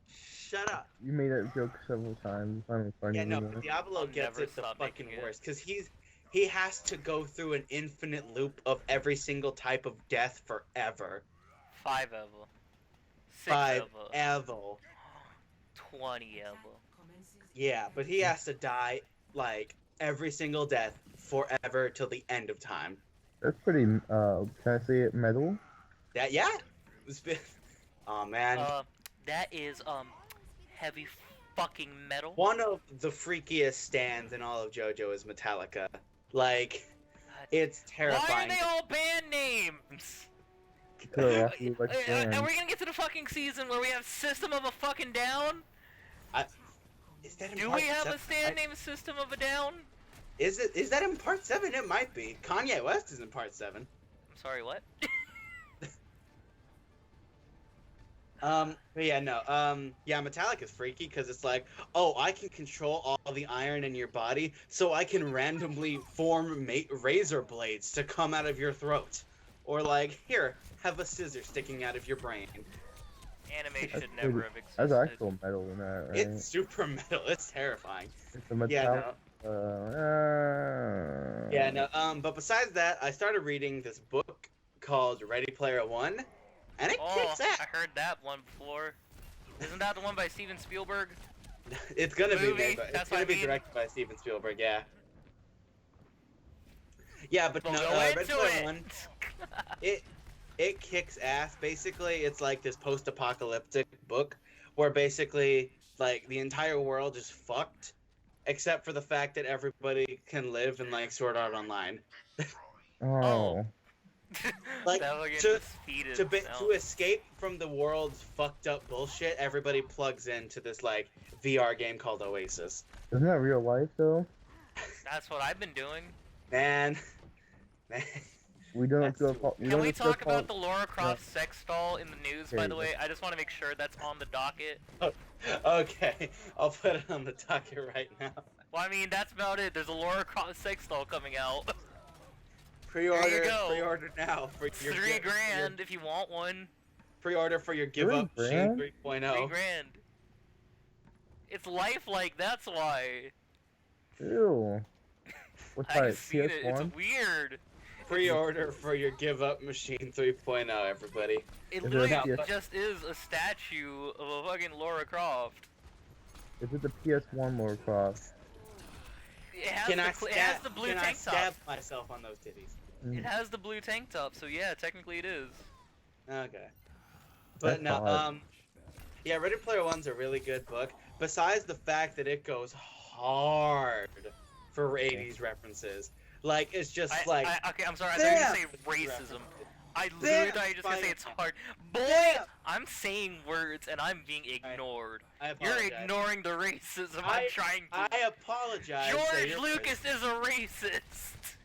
Shut up. You made that joke several times. It's not even funny Yeah, no, anymore. Diablo I'll gets never it the stop fucking making it. worst, because he has to go through an infinite loop of every single type of death forever. 5 ever. 6 Five ever. ever. 20 ever. Yeah, but he has to die like every single death forever till the end of time. That's pretty. Can I say it? Metal. Yeah. It's been... Oh man. That is, heavy fucking metal. One of the freakiest stands in all of JoJo is Metallica. Like, it's Why are terrifying. they all band names? Because I actually like Are bands. we gonna get to the fucking season where we have System of a fucking Down? Is that in Do part we have a 7? stand named System of a Down? Is that in part 7? It might be. Kanye West is in part 7. I'm sorry, what? But yeah, no. Yeah, Metallica's freaky because it's like, oh, I can control all the iron in your body, so I can randomly form razor blades to come out of your throat, or like, here, have a scissor sticking out of your brain. Anime That's should never pretty- have existed. That's actual metal in that, right? It's super metal. It's terrifying. It's a metal. Yeah, no. Yeah, no. But besides that, I started reading this book called Ready Player One, and it Oh, kicks ass. I heard that one before. Isn't that the one by Steven Spielberg? It's gonna be Movie, made, but that's it's what gonna I be mean. directed by Steven Spielberg. Yeah. Yeah, but We'll no. go Ready into Player it. One, it kicks ass. Basically, it's like this post-apocalyptic book where basically like the entire world is fucked, except for the fact that everybody can live in like Sword Art Online. Oh. Like, That'll get to- defeated To itself. escape from the world's fucked up bullshit, everybody plugs into this like VR game called Oasis. Isn't that real life though? That's what I've been doing. Man. We don't That's go. too- Can we talk about the Laura Croft sex doll in the news, by Okay. the way? I just want to make sure that's on the docket. Okay, I'll put it on the docket right now. Well, I mean, that's about it. There's a Laura Croft sex doll coming out. Pre-order, go. pre-order now for your $3 grand if you want one. Pre-order for your Give Up Machine $3 3.0. $3 grand. It's lifelike, that's why. Ew. What type? I've seen it. It's PS1? weird. Pre-order for your Give Up Machine 3.0, everybody. It Is it literally a PS- just is a statue of a fucking Laura Croft. Is it the PS1 Lord Croft? Can I it has the blue can I tank top. stab myself on those titties? It has the blue tank top, so yeah, technically it is. Okay. But That's no, hard. yeah, Ready Player One's a really good book. Besides the fact that it goes hard for 80s references. Like, it's just like... Okay, I'm sorry, I thought you were bam! gonna say racism. References. I literally Bam! thought you were just gonna say it's hard. Boy, Bam! I'm saying words and I'm being ignored. I You're apologize. ignoring the racism I'm trying to. I apologize. that George you're Lucas is a racist.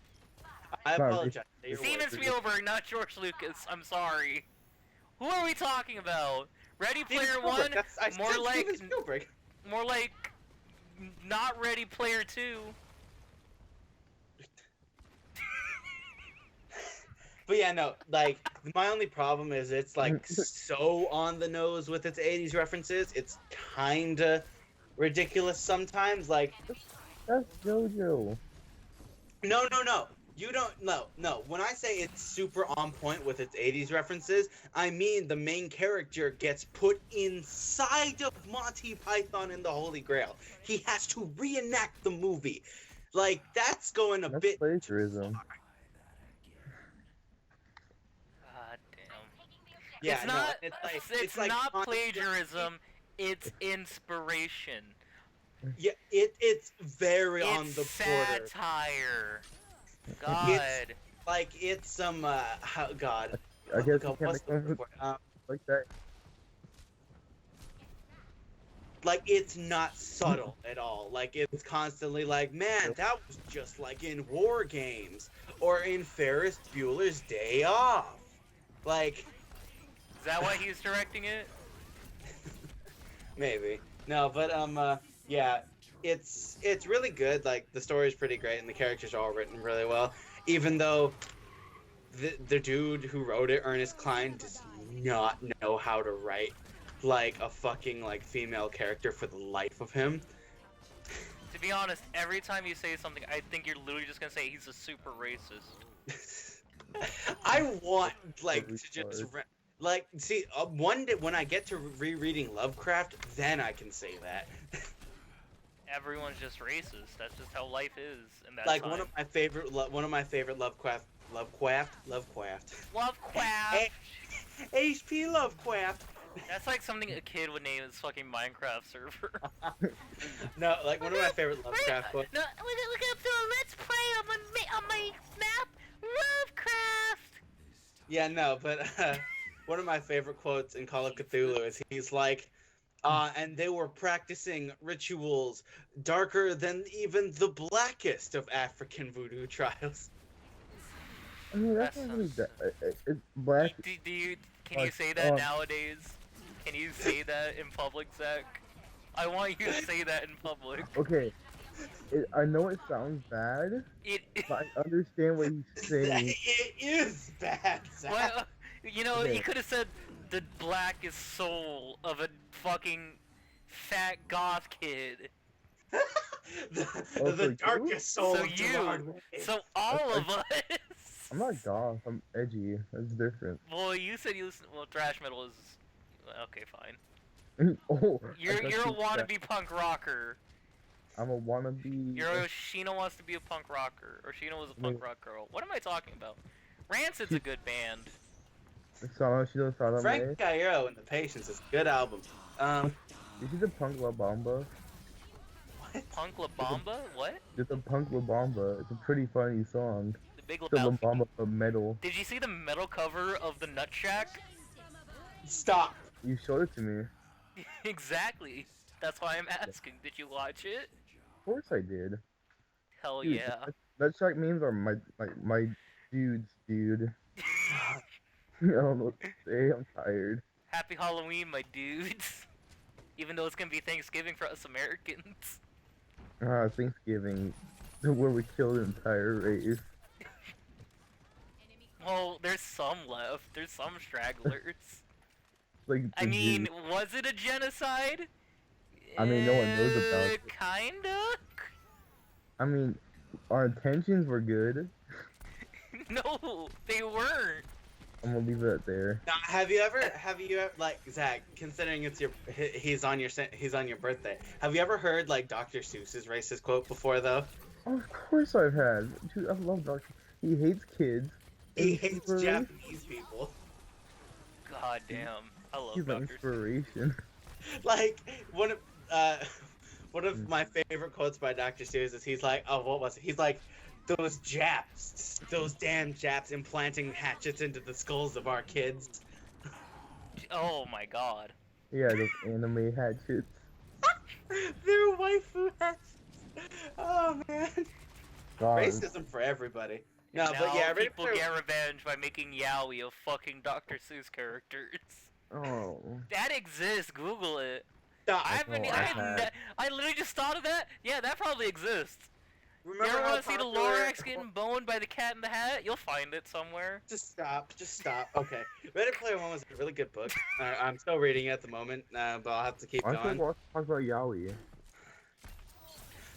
I apologize. that you're Steven racist. Spielberg, not George Lucas. I'm sorry. Who are we talking about? Ready Steven Player Spielberg, One? that's- I More said like, Steven Spielberg. more like, not Ready Player Two. But yeah, no, like, my only problem is it's, like, so on the nose with its 80s references. It's kinda ridiculous sometimes. Like, That's JoJo. no. You don't, no. When I say it's super on point with its 80s references, I mean the main character gets put inside of Monty Python and the Holy Grail. He has to reenact the movie. Like, that's going a That's bit... plagiarism. God damn. Yeah, it's no, not. it's like not constant- plagiarism. It's inspiration. Yeah, it's very on It's the border. satire. God. Like, it's some, God. I guess God, you what's can't the make word? like that. Like, it's not subtle at all. Like, it's constantly like, man, that was just like in War Games or in Ferris Bueller's Day Off. Like, Is that why he's directing it? maybe. No, but, yeah, it's really good. Like, the story's pretty great and the characters are all written really well. Even though the dude who wrote it, Ernest Cline, does not know how to write, like, a fucking, like, female character for the life of him. To be honest, every time you say something, I think you're literally just gonna say he's a super racist. I want, like, Every to just... card. Like, see, one day when I get to rereading Lovecraft, then I can say that. Everyone's just racist. That's just how life is in that Like, time. one of my favorite Lovecraft. Lovecraft. H.P. Lovecraft. That's like something a kid would name his fucking Minecraft server. No, like, one of my favorite Lovecraft books. No, we're gonna do a let's play on my map, Lovecraft. Yeah, no, but one of my favorite quotes in Call of Cthulhu is he's like, and they were practicing rituals darker than even the blackest of African voodoo trials. I mean, that's That not really sounds- that. It's black. Can you say that nowadays? Can you say that in public, Zach? I want you to say that in public. Okay, I know it sounds bad, but I understand what he's saying. It is bad, Zach. Well, you know, Okay. he could have said the blackest soul of a fucking fat goth kid. the for darkest soul So of Gerard Way. So all of us. I'm not goth. I'm edgy. That's different. Well, you said you listen. Well, thrash metal is. Okay, fine. Oh, You're I thought a you said- wannabe punk rocker. I'm a wannabe. Sheena wants to be a punk rocker, or Sheena was a punk rock girl. What am I talking about? Rancid's a good band. Song she does Salome. Frank Cairo and the Patience is a good album. You see the Punk La Bamba? Punk La Bamba? What? It's a Punk La Bamba. It's a pretty funny song. The Big It's a La Lebowski. Bamba of metal. Did you see the metal cover of the Nut Shack? Stop. You showed it to me. Exactly. That's why I'm asking. Did you watch it? Of course I did. Hell Dude, yeah. That shark memes are my dudes, dude. I don't know what to say. I'm tired. Happy Halloween, my dudes. Even though it's gonna be Thanksgiving for us Americans. Thanksgiving, where we killed an entire race. Well, there's some left. There's some stragglers. Like, I the mean, Jews. was it a genocide? I mean, no one knows about it. Kinda? I mean, our intentions were good. No, they weren't. I'm gonna leave it there. Now, have you ever, like, Zach, considering it's he's on your birthday, have you ever heard, like, Dr. Seuss's racist quote before, though? Of course I've had. Dude, I love Doctor. He hates kids. He He's hates inspiration. Japanese people. God damn. I love He's my Dr. Seuss. inspiration. Like uh, one of my favorite quotes by Dr. Seuss is he's like, oh, what was it? He's like, those Japs, those damn Japs implanting hatchets into the skulls of our kids. Oh my god. Yeah, those anime hatchets. They're waifu hatchets. Oh man, God. racism for everybody. No, Now but yeah, Ready people Player- get revenge by making yaoi of fucking Dr. Seuss characters. Oh. That exists. Google it. Stop. I haven't. Oh, I literally just thought of that. Yeah, that probably exists. Remember you ever how want to see the popular- Lorax getting boned by the Cat in the Hat? You'll find it somewhere. Just stop. Just stop. Okay. Ready Player One was a really good book. I'm still reading it at the moment, but I'll have to keep Why should going. we talk about yaoi?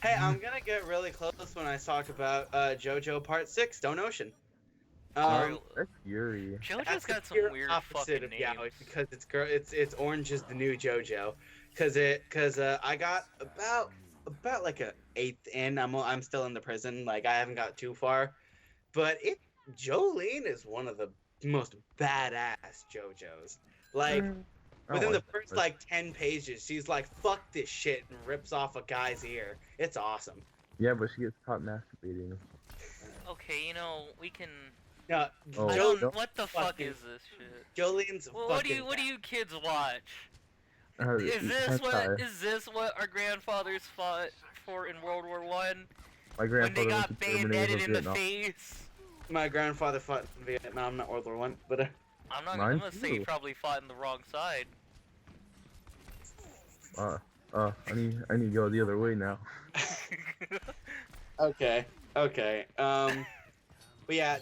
Hey, I'm gonna get really close when I talk about JoJo Part 6, Stone Ocean. That's Yuri. JoJo's That's got the some pure weird opposite fucking of names. yaoi because it's Orange is the New JoJo. Cause I got about like a eighth in. I'm still in the prison. Like I haven't got too far, but Jolene is one of the most badass JoJos. Like within the first like 10 pages, she's like, "Fuck this shit," and rips off a guy's ear. It's awesome. Yeah, but she gets caught masturbating. Okay, we can. No, Oh, I Jolene, don't. What the fuck fucking- is this shit? Jolene's Well, what do fucking you kids watch? Is Is this what our grandfathers fought for in World War One? My When they grandfather got went to Germany bayoneted for in the Vietnam. face? My grandfather fought in Vietnam, not World War One, but I'm not. Mine I'm gonna say you too. probably fought in the wrong side. I need to go the other way now. okay. But yeah,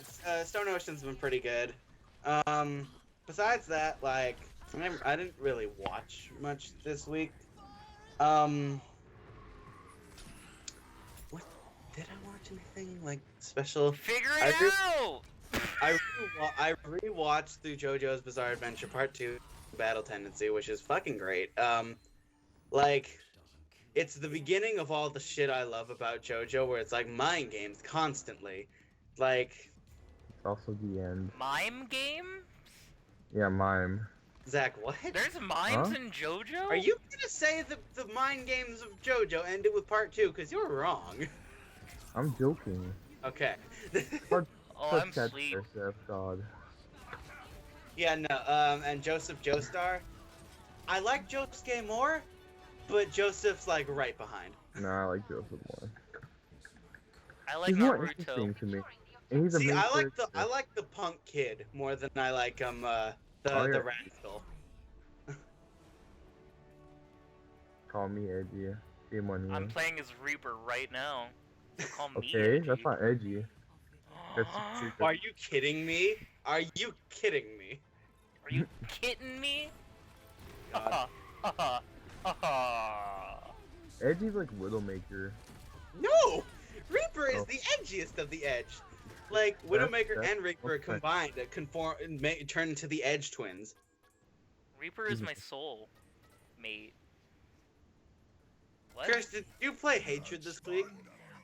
Stone Ocean's been pretty good. Besides that, like, I didn't really watch much this week. What did I watch anything like special? Figure I it re- out. I rewatched through JoJo's Bizarre Adventure Part 2 Battle Tendency, which is fucking great. Like, it's the beginning of all the shit I love about JoJo, where it's like mind games constantly. Like, It's also the end. Mime game? Yeah, mime. Zach, what? There's mimes Huh? in JoJo? Are you gonna say the mind games of JoJo ended with Part 2? Because you're wrong. I'm joking. Okay. Oh, I'm Such asleep. SF, God. Yeah, no, and Joseph Joestar. I like Josuke more, but Joseph's like right behind. Nah, I like Joseph more. I like He's more Naruto. interesting to me. And he's a See, main I like character. the punk kid more than I like Oh, the yeah. rascal. Call me edgy. Game on you. I'm playing as Reaper right now. So call me Okay, edgy. that's not edgy. That's super- Are you kidding me? Are you kidding me? Are you kidding me? God. Edgy's like Widowmaker. No! Reaper is Oh. the edgiest of the edge. Like, Widowmaker and Reaper combined turn into the Edge twins. Reaper is my soul mate. What? Chris, did you play Hatred this week?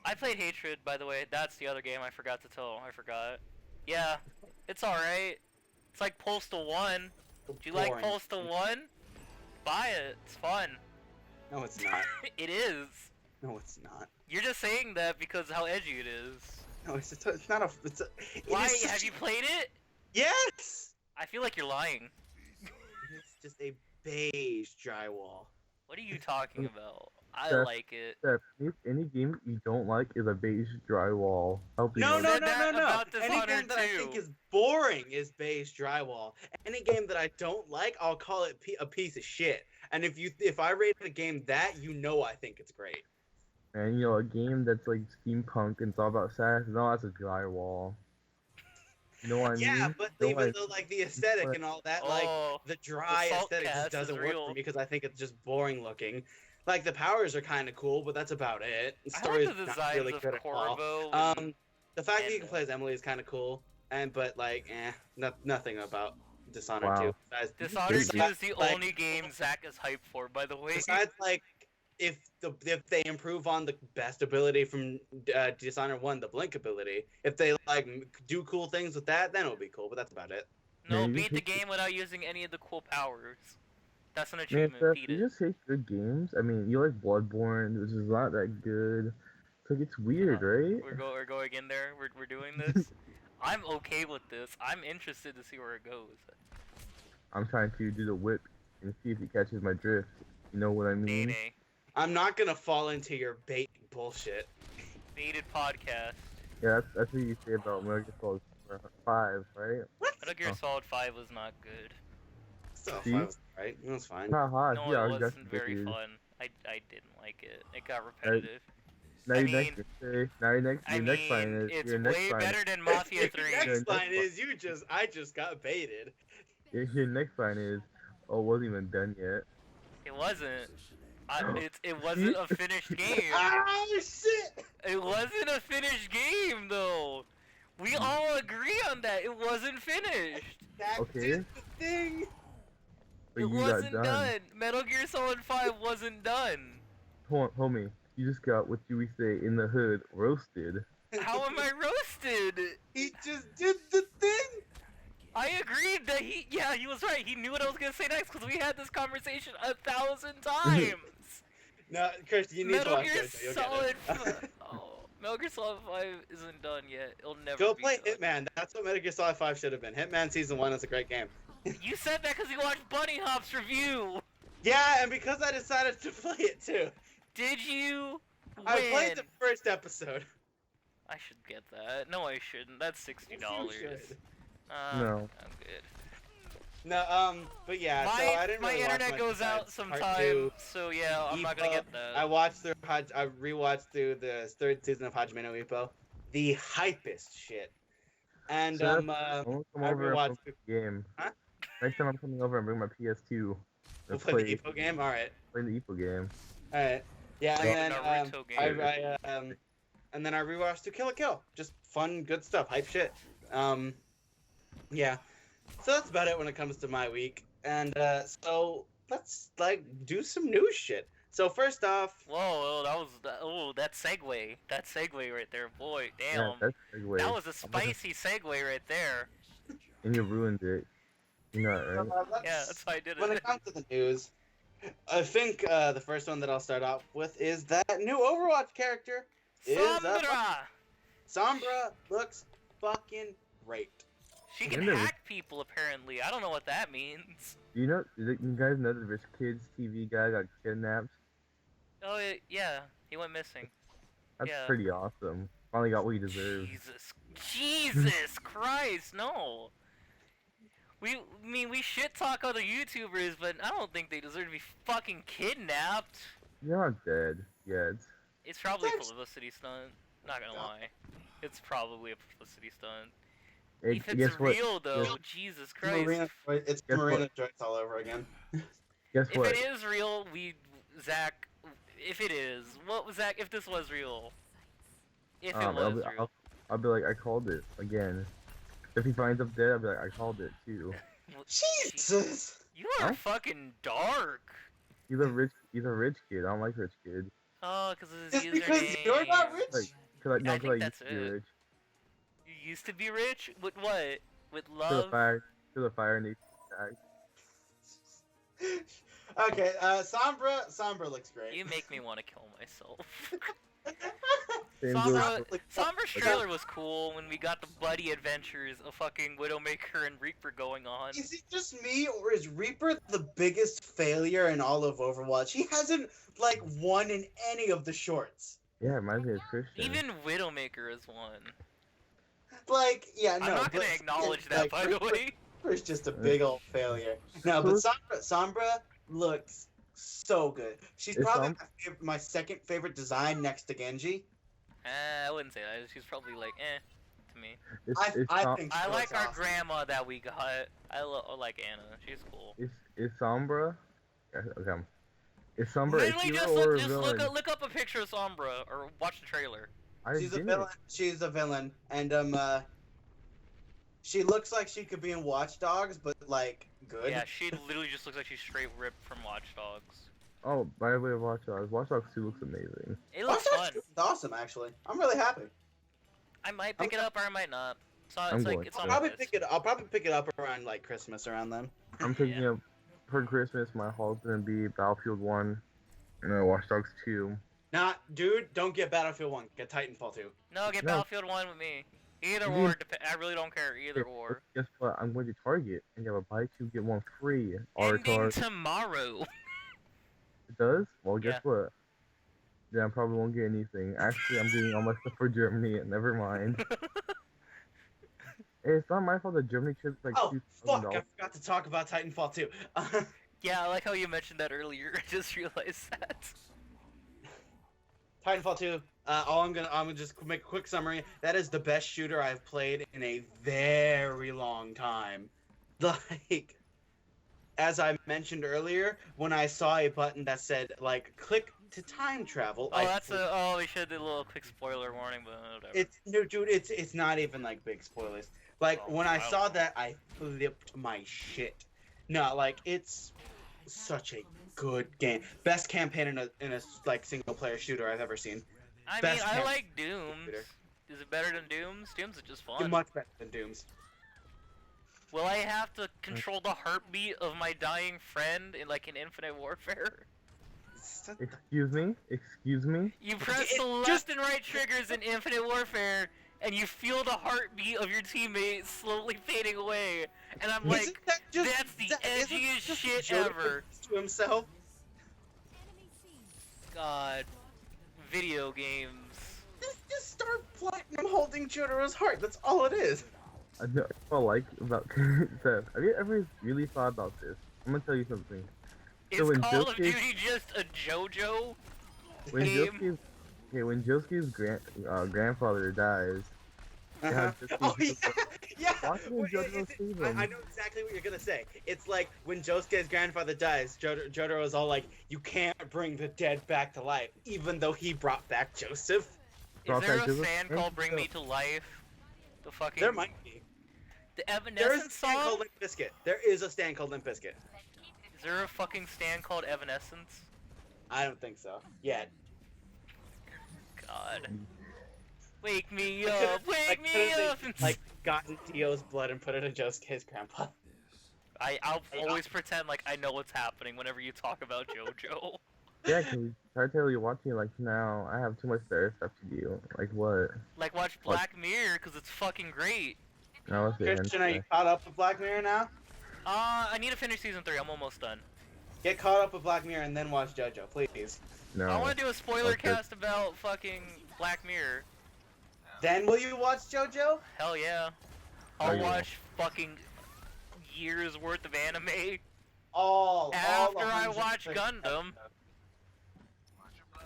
I played Hatred, by the way. That's the other game I forgot to tell. I forgot. Yeah, it's alright. It's like Postal 1. Do you like Boring. Postal 1? Buy it. It's fun. No, it's not. It is. No, it's not. You're just saying that because how edgy it is. No, it's not a. It's a. it Why? is such Have you played it? Yes. I feel like you're lying. It's just a beige drywall. What are you talking about? I Steph, like it. Steph, if any game that you don't like is a beige drywall. Help you No, know no, said no, that no, no. about Any Dishonored game that I think 2. is boring is beige drywall. Any game that I don't like, I'll call it a piece of shit. And if I rate a game that, I think it's great. And you know, a game that's like steampunk and it's all about sex, no, that's a drywall. You know what I mean? Yeah, but You know even what though like the aesthetic but- and all that, like Oh, the dry the aesthetic Saltcast just doesn't is work real. for me because I think it's just boring looking. Like the powers are kind of cool, but that's about it. The I story like the is not designs really of good at all. Corvo. The fact that you and, can play as Emily is kind of cool, but like, nothing about Dishonored Wow. 2. Besides, Dishonored 2 is the like- only game Zach is hyped for, by the way. besides like if they improve on the best ability from Dishonored 1, the blink ability, if they like do cool things with that, then it'll be cool. But that's about it. No, Man, you beat just the hate game without using any of the cool powers. That's an Man, achievement. Seth, Beat you it. just hate good games. I mean, you like Bloodborne, which is not that good. It's like it's weird, right? We're going in there. We're doing this. I'm okay with this. I'm interested to see where it goes. I'm trying to do the whip and see if he catches my drift. You know what I mean? Nay. I'm not gonna fall into your bait bullshit. Baited podcast. Yeah, that's what you say about Metal Gear Solid 5, right? Metal Gear Oh. Solid 5 was not good. So See? right, it was fine. Haha, No, yeah, it that's wasn't very ridiculous. fun. I didn't like it. It got repetitive. Now I your mean- next now your next I your next line mean, is it's your next way line better than Mafia Your 3. next line is I just got baited. your next line is oh, it wasn't even done yet. It wasn't. It wasn't a finished game. Oh shit! It wasn't a finished game though. We all agree on that. It wasn't finished. That Okay. is the thing. But It you wasn't got done. Metal Gear Solid 5 wasn't done. Hold on, homie. You just got what you would say in the hood roasted. How am I roasted? He just did the thing. I agreed that he was right. He knew what I was gonna say next because we had this conversation 1,000 times. No, Kirsty, you need to Metal watch Gear this. You'll Solid. get it. Metal Gear Solid 5 isn't done yet. It'll never. Go be play done. Hitman. That's what Metal Gear Solid 5 should have been. Hitman Season 1 is a great game. You said that because you watched Bunny Hop's review. Yeah, and because I decided to play it too. Did you? I Win? played the first episode. I should get that. No, I shouldn't. That's $60. Yes, you should. No. I'm good. No, but yeah, so I didn't my really watch internet much goes out besides Part sometime, 2. so yeah, I'm not gonna Ippo. get that. I rewatched through the third season of Hajime no Ippo. The hypest shit. And Seth, I wanna come I over and rewatched play the game. Huh? Next time I'm coming over and bring my PS2. we'll play the Ippo game. All right. Play the Epo game. All right. Yeah, Play and the then Naruto game. and then I rewatched To Kill a Kill. Just fun, good stuff, hype shit. Yeah. So that's about it when it comes to my week. And so let's like do some news shit. So first off, Whoa, that segue. That segue right there, boy. Yeah, Damn. that's a segue. That was a spicy segue right there. And you ruined it. You know that, right? Yeah, that's how I did when it. it comes to the news, I think the first one that I'll start off with is that new Overwatch character is Sombra! Sombra looks fucking great. She can Wonder- hack people apparently. I don't know what that means. You guys know the Rich Kids TV guy got kidnapped? Oh yeah, he went missing. That's Yeah. pretty awesome. Finally got what he deserved. Jesus Christ, no. We shit talk other YouTubers, but I don't think they deserve to be fucking kidnapped. You're not dead yet. It's probably a Thanks. publicity stunt. Not gonna lie. It's probably a publicity stunt. Hey, If it's guess what? real though, Guess- Jesus Christ. It's Guess Marina what? Joyce all over again. Guess If what? it is real, Zach, if it is, what was Zach, if this was real? If it was real. I'll be like, I called it again. If he finds up dead, I'll be like, I called it too. Well, Jesus! You are Huh? fucking dark. He's a rich kid. I don't like rich kids. Oh, because of his Just username. because you're not rich? Like, cause I I think used that's to be it. rich. You used to be rich? With what? With To the love? fire and they died. Okay, Sombra looks great. You make me want to kill myself. Same Sombra, goes for- Sombra's trailer was cool when we got the buddy adventures of fucking Widowmaker and Reaper going on. Is it just me, or is Reaper the biggest failure in all of Overwatch? He hasn't, like, won in any of the shorts. Yeah, it reminds me of Christian. Even Widowmaker is one. Like, yeah, no. I'm not gonna but- acknowledge that, like, by the way. Reaper's just a big old failure. No, but Sombra looks so good. She's Is probably my second favorite design next to Genji. I wouldn't say that. She's probably like, to me. I think I she like looks our awesome. grandma that we got. I like Anna. She's cool. Is Sombra? Okay. Is Sombra a Literally, hero just or a look villain? look up a picture of Sombra or watch the trailer. She's a villain. She's a villain, and she looks like she could be in Watch Dogs, but like good. Yeah, she literally just looks like she's straight ripped from Watch Dogs. Oh, by the way, Watch Dogs 2 looks amazing. It Watch looks Dogs fun. 2 is awesome, actually. I'm really happy. I might pick it up or I might not. So I'm it's like going it's to. on I'll my probably list. I'll probably pick it up around like Christmas around then. I'm picking Yeah. up for Christmas. My haul's gonna be Battlefield 1 and then Watch Dogs 2. Nah, dude, don't get Battlefield 1. Get Titanfall 2. No, get No. Battlefield 1 with me. Either You or, mean- I really don't care. Either or. Guess what? I'm going to Target and you have a buy two get one free. Ending Avatar. tomorrow. It does? Well, guess Yeah. what? Then I probably won't get anything. Actually, I'm getting all my stuff for Germany. Never mind. Hey, it's not my fault that Germany chips like Oh, fuck, I $2,000. forgot to talk about Titanfall 2. Yeah, I like how you mentioned that earlier. I just realized that. Titanfall 2, I'm gonna just make a quick summary. That is the best shooter I've played in a very long time. Like, as I mentioned earlier, when I saw a button that said, like, click to time travel, We should do a little quick spoiler warning, but whatever. No, dude, it's not even like big spoilers. Like Oh, when I wow. saw that, I flipped my shit. No, like it's such a good game. Best campaign in a like single player shooter I've ever seen. I mean, best I camp- like Dooms. shooter. Is it better than Dooms? Dooms is just fun. Much better than Dooms. Will I have to control the heartbeat of my dying friend in like an Infinite Warfare? Excuse me? Excuse me? You press It the left just- and right triggers in Infinite Warfare, and you feel the heartbeat of your teammate slowly fading away. And I'm like, Isn't that just- that's the isn't edgiest just shit Joe ever. to himself. God, video games. Just start platinum holding Jotaro's heart. That's all it is. I know what I like about Seth. Have you ever really thought about this? I'm gonna tell you something. Is when Call of Josuke- Duty just a JoJo? When Game. Josuke's grandfather dies, Uh-huh. just Oh these yeah, people- yeah. Watch me Wait, Jotaro save I him. know exactly what you're gonna say. It's like when Josuke's grandfather dies, Jotaro's all like, "You can't bring the dead back to life," even though he brought back Joseph. Is Brought there back a Joseph? stand Yeah. called Bring Me to Life? The fucking. There might be. The There is Evanescence a stand song? called Limp Bizkit. There is a stand called Limp Bizkit. Is there a fucking stand called Evanescence? I don't think so. Yet. God. Wake me I up! could've- Wake me up! Like gotten Dio's blood and put it in Josuke's grandpa. I'll always pretend like I know what's happening whenever you talk about JoJo. Yeah, cause I tell you, watching like now, I have too much better stuff to do. Like what? Like watch Black Mirror because it's fucking great. I was saying. Christian, are you caught up with Black Mirror now? I need to finish season 3. I'm almost done. Get caught up with Black Mirror and then watch JoJo, please. No. I want to do a spoiler Okay. cast about fucking Black Mirror. Then will you watch JoJo? Hell yeah. Oh, I'll yeah. watch fucking years worth of anime All after I 100 watch Gundam.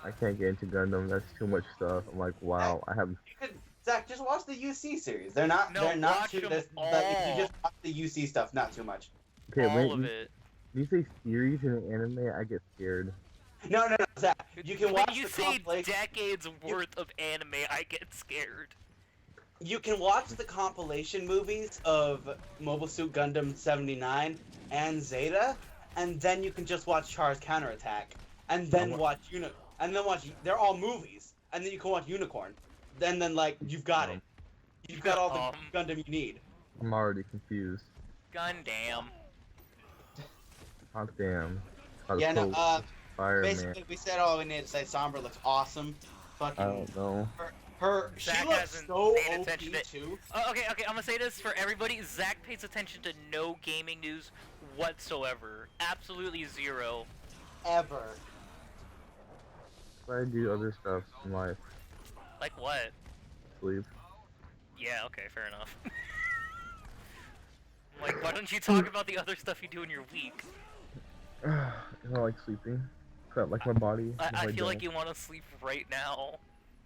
I can't get into Gundam. That's too much stuff. I'm like, wow. I have. You could, Zach, just watch the UC series. They're not. No, they're not watch too. them Like, if all. you just watch the UC stuff, not too much. Okay, All wait. of it. You say series in an anime, I get scared. No, Zach. You can When watch you the say compilation. decades worth of anime, I get scared. You can watch the compilation movies of Mobile Suit Gundam 79 and Zeta, and then you can just watch Char's Counterattack, and then watch They're all movies, and then you can watch Unicorn. Then like you've got it. You've got all the Gundam you need. I'm already confused. Gundam. Oh damn. Yeah, no. Fireman. Basically, we said all we need to say. Sombra looks awesome. Fucking. I don't know. She Zach looks hasn't so paid OP attention to- too. Okay, I'm gonna say this for everybody. Zach pays attention to no gaming news whatsoever. Absolutely zero. Ever. I do other stuff in life. Like what? Sleep. Yeah, okay, fair enough. Like, why don't you talk about the other stuff you do in your week? I don't like sleeping. Crap, like my body. I if feel like don't. you want to sleep right now.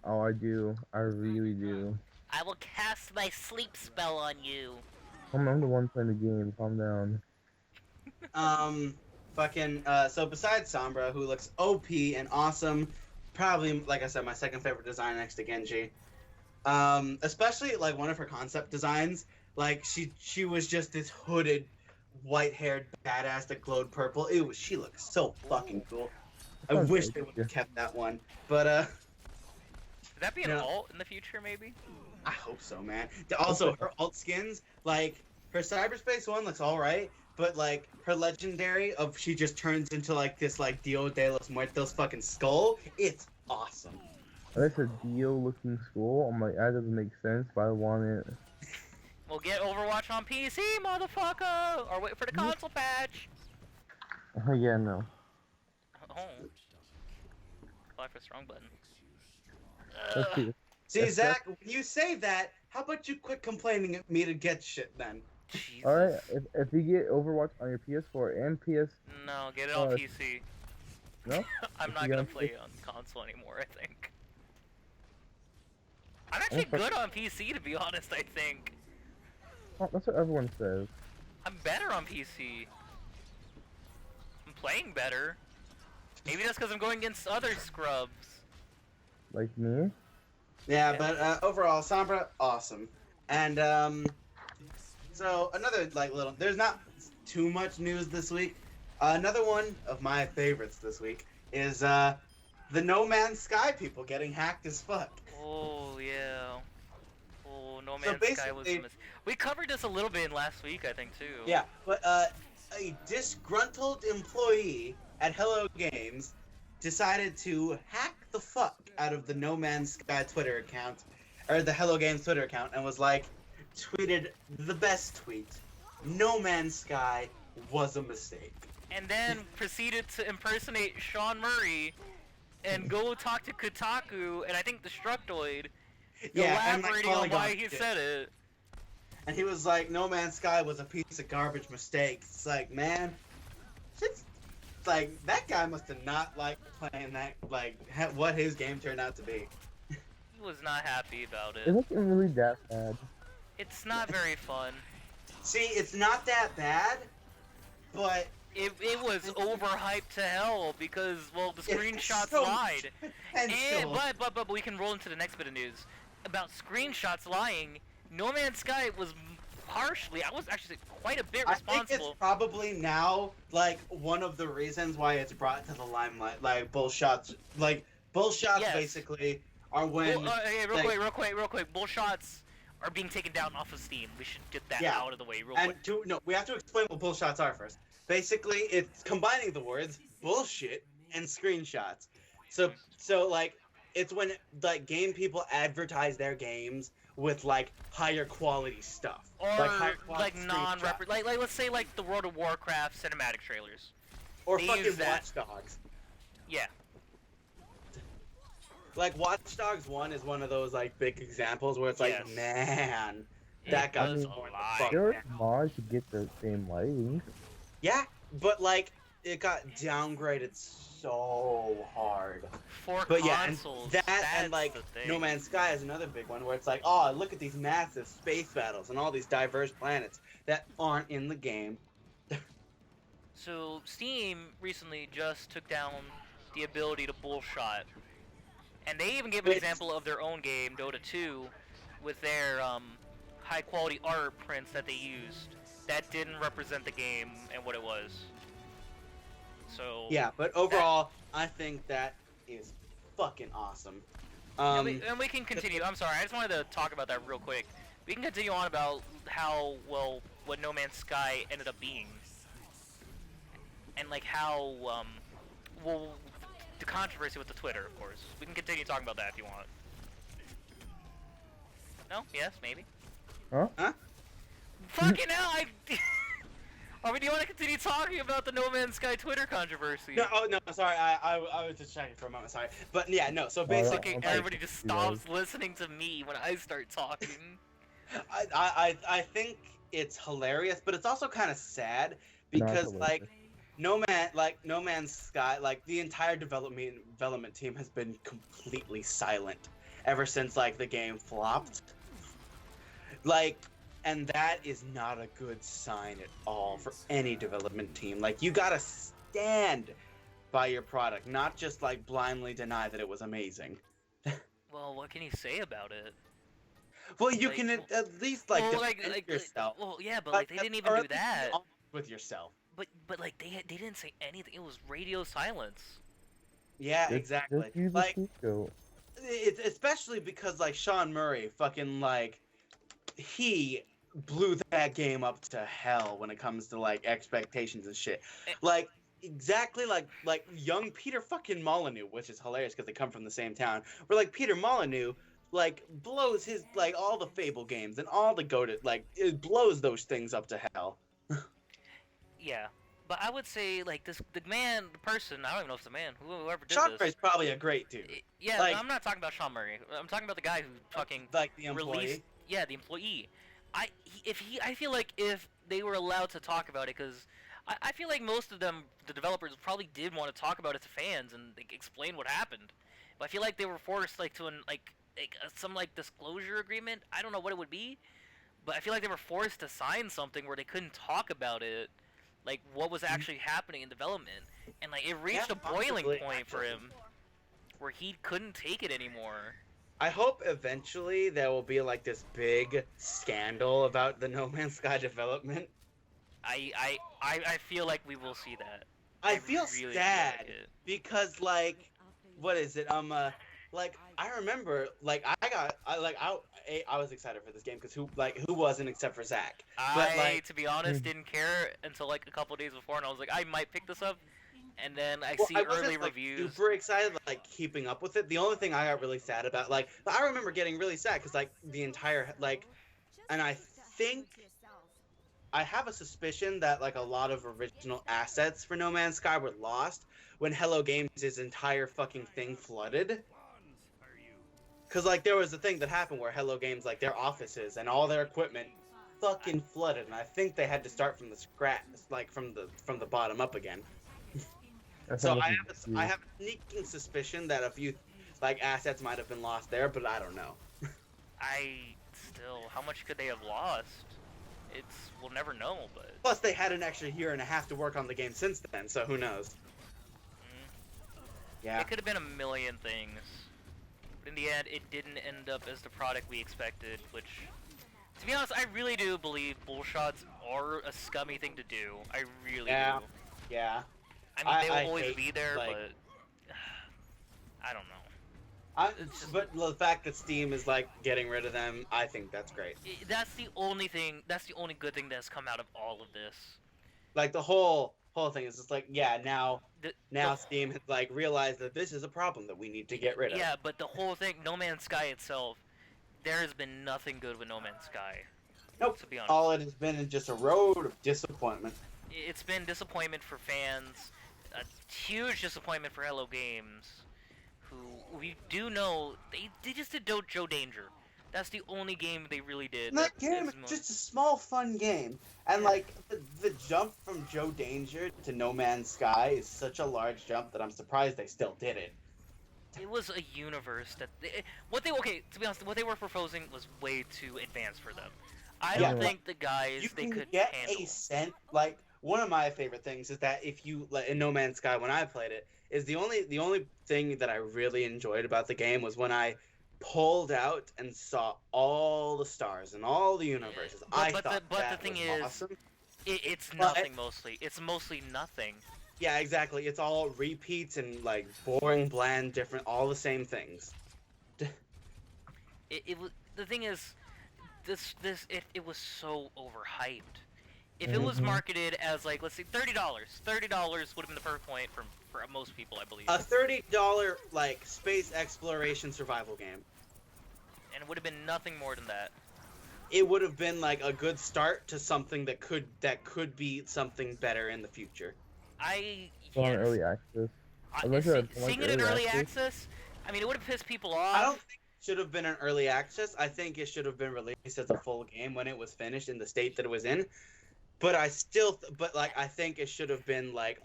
Oh, I do. I really do. I will cast my sleep spell on you. I'm the one playing the game. Calm down. So besides Sombra, who looks OP and awesome, probably, like I said, my second favorite design next to Genji. Especially, like, one of her concept designs, like, she was just this hooded, white-haired badass that glowed purple. She looked so fucking cool. I Sounds wish right, they would have yeah. kept that one, but Could that be an Yeah. alt in the future, maybe? I hope so, man. Also, her alt skins, like her cyberspace one looks all right, but like her legendary of she just turns into like this like Dio de los Muertos fucking skull. It's awesome. That's a Dio looking school. I'm like, that doesn't make sense, but I want it. We'll get Overwatch on PC, motherfucker! Or wait for the console patch! Oh, yeah, no. Oh. Apply for strong button. Let's see. See, Yes, Zach, when you say that, how about you quit complaining at me to get shit then? Jesus. Alright, if you get Overwatch on your PS4 and PS... No, get it on Uh, PC. No? I'm If not you gonna get on play it on console anymore, I think. I'm Oh, actually fuck. good on PC, to be honest, I think. Oh, that's what everyone says. I'm better on PC. I'm playing better. Maybe that's because I'm going against other scrubs. Like me? Yeah, but overall, Sombra, awesome. And so another like little, there's not too much news this week. Another one of my favorites this week is the No Man's Sky people getting hacked as fuck. Oh, yeah. Oh, No So Man's Sky was a basically- We covered this a little bit in last week, I think, too. Yeah, but a disgruntled employee at Hello Games decided to hack the fuck out of the No Man's Sky Twitter account, or the Hello Games Twitter account, and was like, tweeted the best tweet: No Man's Sky was a mistake. And then proceeded to impersonate Sean Murray and go talk to Kotaku and I think Destructoid, Yeah, and like elaborating on calling why on he shit. said it. And he was like, No Man's Sky was a piece of garbage mistake. It's like, man, shit's like, that guy must have not liked playing that, like, what his game turned out to be. He was not happy about It it. wasn't really that bad. It's not very fun. See, it's not that bad, but It was overhyped to hell because, well, the it's screenshots so lied. potential. But we can roll into the next bit of news. About screenshots lying, No Man's Sky was partially, I was actually quite a bit I think it's responsible. probably now, like, one of the reasons why it's brought to the limelight. Like, bullshots, Yes. basically are when. Well, hey, like- real quick. Bullshots are being taken down off of Steam. We should get that Yeah. out of the way real And quick. we have to explain what bullshots are first. Basically, it's combining the words bullshit and screenshots. So like, it's when like game people advertise their games with like higher quality stuff, Or like higher quality non-rep, like let's say like the World of Warcraft cinematic trailers. or they fucking use that. Watch Dogs. Yeah. Like Watch Dogs 1 is one of those like big examples where it's like, Yes. man, It that got was me more a the lie. fuck There down. are mods to get the same lighting. Yeah, but like it got downgraded so hard. For But yeah, and consoles. that that's and like the thing. No Man's Sky is another big one where it's like, oh, look at these massive space battles and all these diverse planets that aren't in the game. So Steam recently just took down the ability to bullshot, and they even gave an Which- example of their own game, Dota 2, with their high quality art prints that they used that didn't represent the game and what it was. So Yeah, but overall, I think that is fucking awesome. and we can continue. I'm sorry, I just wanted to talk about that real quick. We can continue on about how what No Man's Sky ended up being, and like how the controversy with the Twitter, of course. We can continue talking about that if you want. No? Yes? Maybe? Huh? Fucking hell! Do you want to continue talking about the No Man's Sky Twitter controversy? No, oh no, sorry, I was just checking for a moment, sorry. But yeah, no, so Alright. basically, Fucking I'll everybody take just you guys. stops listening to me when I start talking. I think it's hilarious, but it's also kind of sad because No, like No Man's Sky, like the entire development team has been completely silent ever since like the game flopped. Like, and that is not a good sign at all for any development team. Like, you gotta stand by your product, not just like blindly deny that it was amazing. Well, what can you say about it? Well, you Like, can well- at least like well, defend yourself. well, yeah, but like they didn't even or do at least be that. honest with yourself. But like they didn't say anything. It was radio silence. Yeah, Just exactly. use a Like, scapegoat. it's especially because like Sean Murray, fucking like, he blew that game up to hell when it comes to like expectations and shit. Eh, Like exactly like young Peter fucking Molyneux, which is hilarious because they come from the same town. Where like Peter Molyneux like blows his like all the Fable games and all the goated like it blows those things up to hell. Yeah, but I would say like the person. I don't even know if it's a man. Whoever did Sean this. Murray's probably a great dude. Yeah, Like- I'm not talking about Sean Murray. I'm talking about the guy who fucking Like the employee. released. Yeah, the employee. I feel like if they were allowed to talk about it, because I feel like most of them, the developers, probably did want to talk about it to fans and like, explain what happened. But I feel like they were forced like to some like disclosure agreement. I don't know what it would be, but I feel like they were forced to sign something where they couldn't talk about it, like what was actually happening in development, and like it reached Yeah, a boiling possibly, point for actually. him, where he couldn't take it anymore. I hope eventually there will be like this big scandal about the No Man's Sky development. I feel like we will see that. I feel really sad like it. because like, what is it? Like I remember like I was excited for this game because who wasn't except for Zach. But, like- To be honest, didn't care until like a couple days before, and I was like, I might pick this up, and then I Well, see I wasn't, early like, reviews. super excited, like keeping up with it. The only thing I got really sad about, like, I remember getting really sad because like the entire like, and I think I have a suspicion that like a lot of original assets for No Man's Sky were lost when Hello Games' entire fucking thing flooded. Cause like there was a thing that happened where Hello Games like their offices and all their equipment fucking flooded, and I think they had to start from the scratch, like from the bottom up again. That So sounds I like have a sneaking suspicion that a few like assets might have been lost there, but I don't know. How much could they have lost? We'll never know, but. Plus they had an extra year and a half to work on the game since then, so who knows? Yeah. It could have been a million things. But in the end, it didn't end up as the product we expected, which, to be honest, I really do believe bullshots are a scummy thing to do. I really Yeah. do. Yeah. I mean, they I will always hate, be there, like- but I don't know. It's just- But the fact that Steam is like getting rid of them, I think that's great. That's the only thing. That's the only good thing that's come out of all of this. Like the whole thing is just like, yeah, now The- Steam has like realized that this is a problem that we need to get rid of. Yeah, but the whole thing, No Man's Sky itself, there has been nothing good with No Man's Sky. Nope. To be honest. All it has been is just a road of disappointment. It's been disappointment for fans, a huge disappointment for Hello Games, who we do know they just did Joe Danger. That's the only game they really did. And that that game is is just a small, fun game. And, like, the jump from Joe Danger to No Man's Sky is such a large jump that I'm surprised they still did it. It was a universe that to be honest, what they were proposing was way too advanced for them. I Yeah. don't think the guys You they can could get handle. a sense, like, one of my favorite things is that if you, like, in No Man's Sky, when I played it, is the only thing that I really enjoyed about the game was when I pulled out and saw all the stars and all the universes. But thought the that thing was is, awesome. It's Well, nothing mostly. It's mostly nothing. Yeah, exactly. It's all repeats and like boring, bland, different, all the same things. The thing is, it was so overhyped. If it was Mhm. marketed as like, let's say $30 would have been the perfect point for most people, I believe, A $30 like space exploration survival game. and it would have been nothing more than that. It would have been like a good start to something that could be something better in the future. Still on Yes, early access. I- Unless see- you're like seeing it in early early access. access, I mean, it would have pissed people off. I don't think it should have been an early access. I think it should have been released as a full game when it was finished in the state that it was in. But I think it should have been like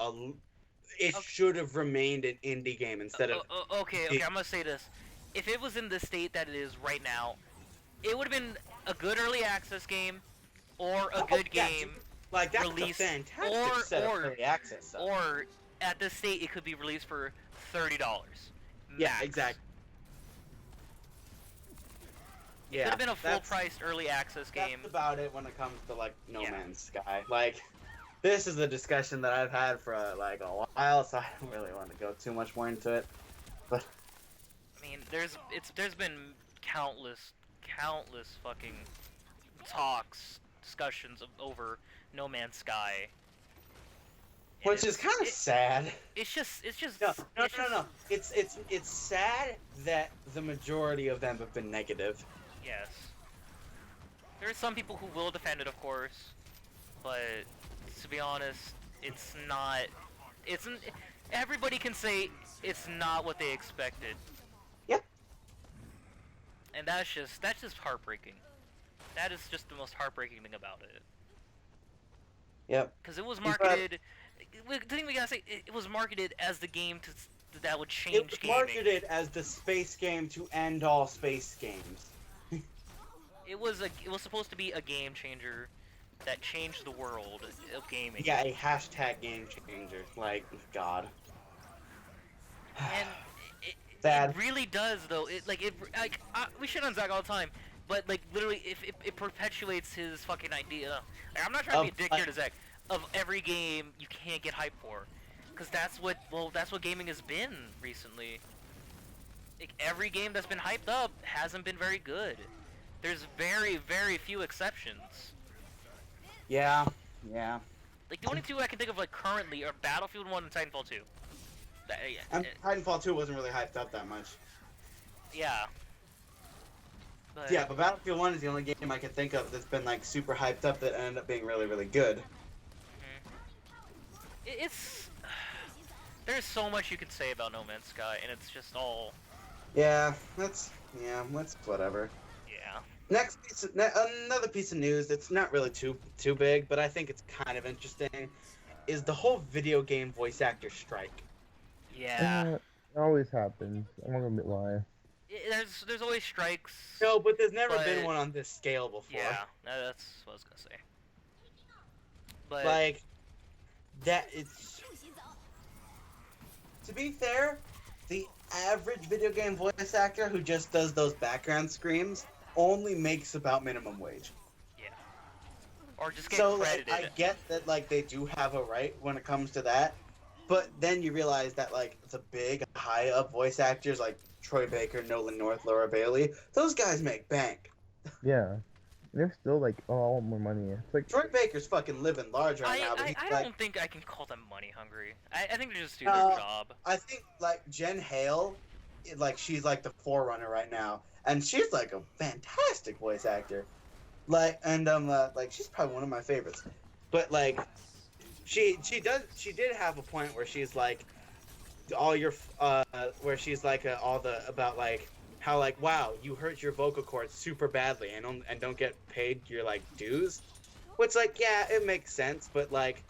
it Okay. should have remained an indie game instead of Okay, I'm gonna say this. If it was in the state that it is right now, it would have been a good early access game, or a good yeah, game, like that's released- a fantastic or- set or- of early access stuff. or at this state it could be released for $30. Yeah, max. exactly. It Yeah, could have been a that's- full-priced early access game. That's about it when it comes to like No Yeah. Man's Sky. Like, this is a discussion that I've had for like a while, so I don't really want to go too much more into it. But I mean, there's been countless fucking talks, discussions over No Man's Sky. And which is kind of sad. It's just No. It's sad that the majority of them have been negative. Yes. There are some people who will defend it, of course, but to be honest, it's not. Everybody can say it's not what they expected. Yep. And that's just heartbreaking. That is just the most heartbreaking thing about it. Yep. Because it was marketed. The thing we gotta say, it was marketed as the game that would change It was gaming. marketed as the space game to end all space games. It was supposed to be a game changer that changed the world of gaming. Yeah, a hashtag game changer. Like, God. And Sad. it really does, though. We shit on Zach all the time, but like literally, if it perpetuates his fucking idea. Like, I'm not trying to be a dick here to Zach. Of every game you can't get hyped for, because that's what gaming has been recently. Like, every game that's been hyped up hasn't been very good. There's very, very few exceptions. Yeah. Like, the only two I can think of, like, currently are Battlefield 1 and Titanfall 2. And Titanfall 2 wasn't really hyped up that much. Yeah. But, Yeah, but Battlefield 1 is the only game I can think of that's been, like, super hyped up that ended up being really, really good. It's... There's so much you can say about No Man's Sky, and it's just all... Yeah, that's whatever. Yeah. Another piece of news that's not really too big, but I think it's kind of interesting, is the whole video game voice actor strike. Yeah. It always happens. I'm not gonna lie. There's always strikes. No, but there's never But- been one on this scale before. Yeah, that's what I was gonna say. But Like, that it's... To be fair, the average video game voice actor who just does those background screams only makes about minimum wage. yeah. Or just get So, like, credited. I get that, like, they do have a right when it comes to that, but then you realize that, like, the big, high-up voice actors, like Troy Baker, Nolan North, Laura Bailey, those guys make bank. Yeah. They're still like, oh, I want more money. It's like, Troy Baker's fucking living large right now, but he's I like... don't think I can call them money hungry. I think they just do No. their job. I think, like, Jen Hale, like, she's, like, the forerunner right now. And she's, like, a fantastic voice actor. Like, and, like, she's probably one of my favorites. But, like, she did have a point where she's, like, where she's, like, all the, about, like, how, like, wow, you hurt your vocal cords super badly and don't get paid your, like, dues. Which, like, yeah, it makes sense, but, like,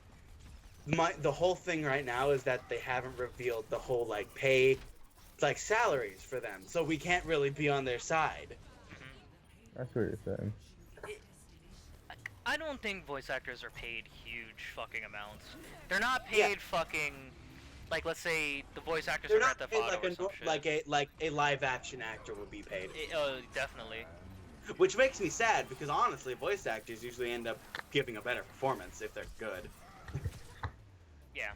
the whole thing right now is that they haven't revealed the whole, like, pay, like, salaries for them, so we can't really be on their side. that's what you're saying. I don't think voice actors are paid huge fucking amounts. They're not paid fucking, like, let's say the voice actors They're are not Grand Theft paid Auto or some shit. like a live action actor would be paid. Definitely. Which makes me sad because honestly, voice actors usually end up giving a better performance if they're good. Yeah.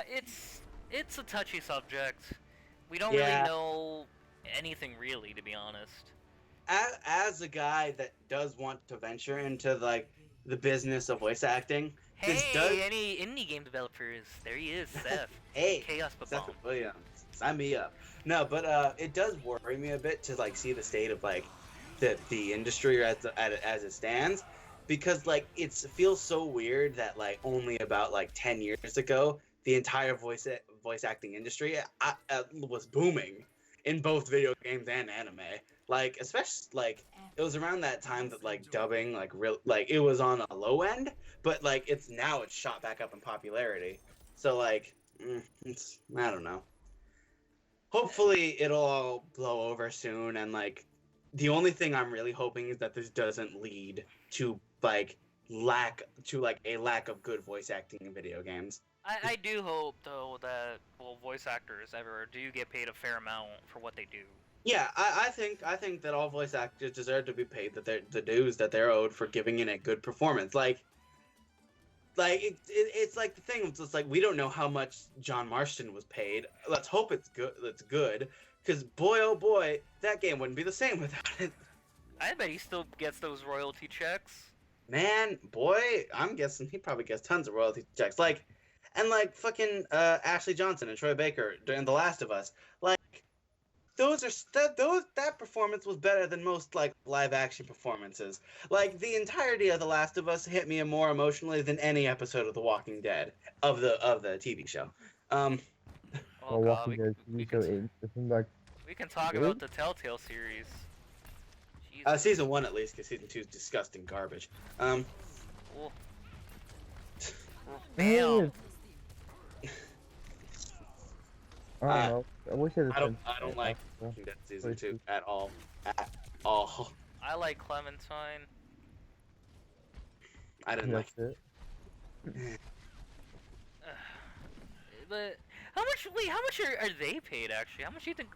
It's a touchy subject. We don't Yeah. really know anything really, to be honest. As a guy that does want to venture into like the business of voice acting, Hey, this does... any indie game developers, there he is, Seth. Hey, Chaos Seth Bomb. Williams, sign me up. No, but it does worry me a bit to like see the state of like the industry as it stands, because like it feels so weird that like only about like 10 years ago the entire voice acting industry was booming in both video games and anime. Like especially like it was around that time that like dubbing like it was on a low end, but like it's shot back up in popularity. So like I don't know. Hopefully it'll all blow over soon, and like the only thing I'm really hoping is that this doesn't lead to a lack of good voice acting in video games. I do hope though that voice actors ever do get paid a fair amount for what they do. Yeah, I think that all voice actors deserve to be paid the dues that they're owed for giving in a good performance. Like like it's like the thing. It's just like we don't know how much John Marston was paid. Let's hope it's good. It's good, because boy, oh boy, that game wouldn't be the same without it. I bet he still gets those royalty checks. Man, boy, I'm guessing he probably gets tons of royalty checks. Like, and like fucking Ashley Johnson and Troy Baker in The Last of Us. Like, that performance was better than most like live action performances. Like the entirety of The Last of Us hit me more emotionally than any episode of The Walking Dead of the TV show. Oh Well, god, Walking Dead TV show ain't different, like, we can talk Really? about the Telltale series. Jesus. Season 1 at least, because season 2 is disgusting garbage. Oh. damn. Damn. I don't know. I wish it had I don't like Walking Dead season 2 at all. At all. I like Clementine. I didn't like That's it. But how much? Wait, how much are they paid actually? How much do you think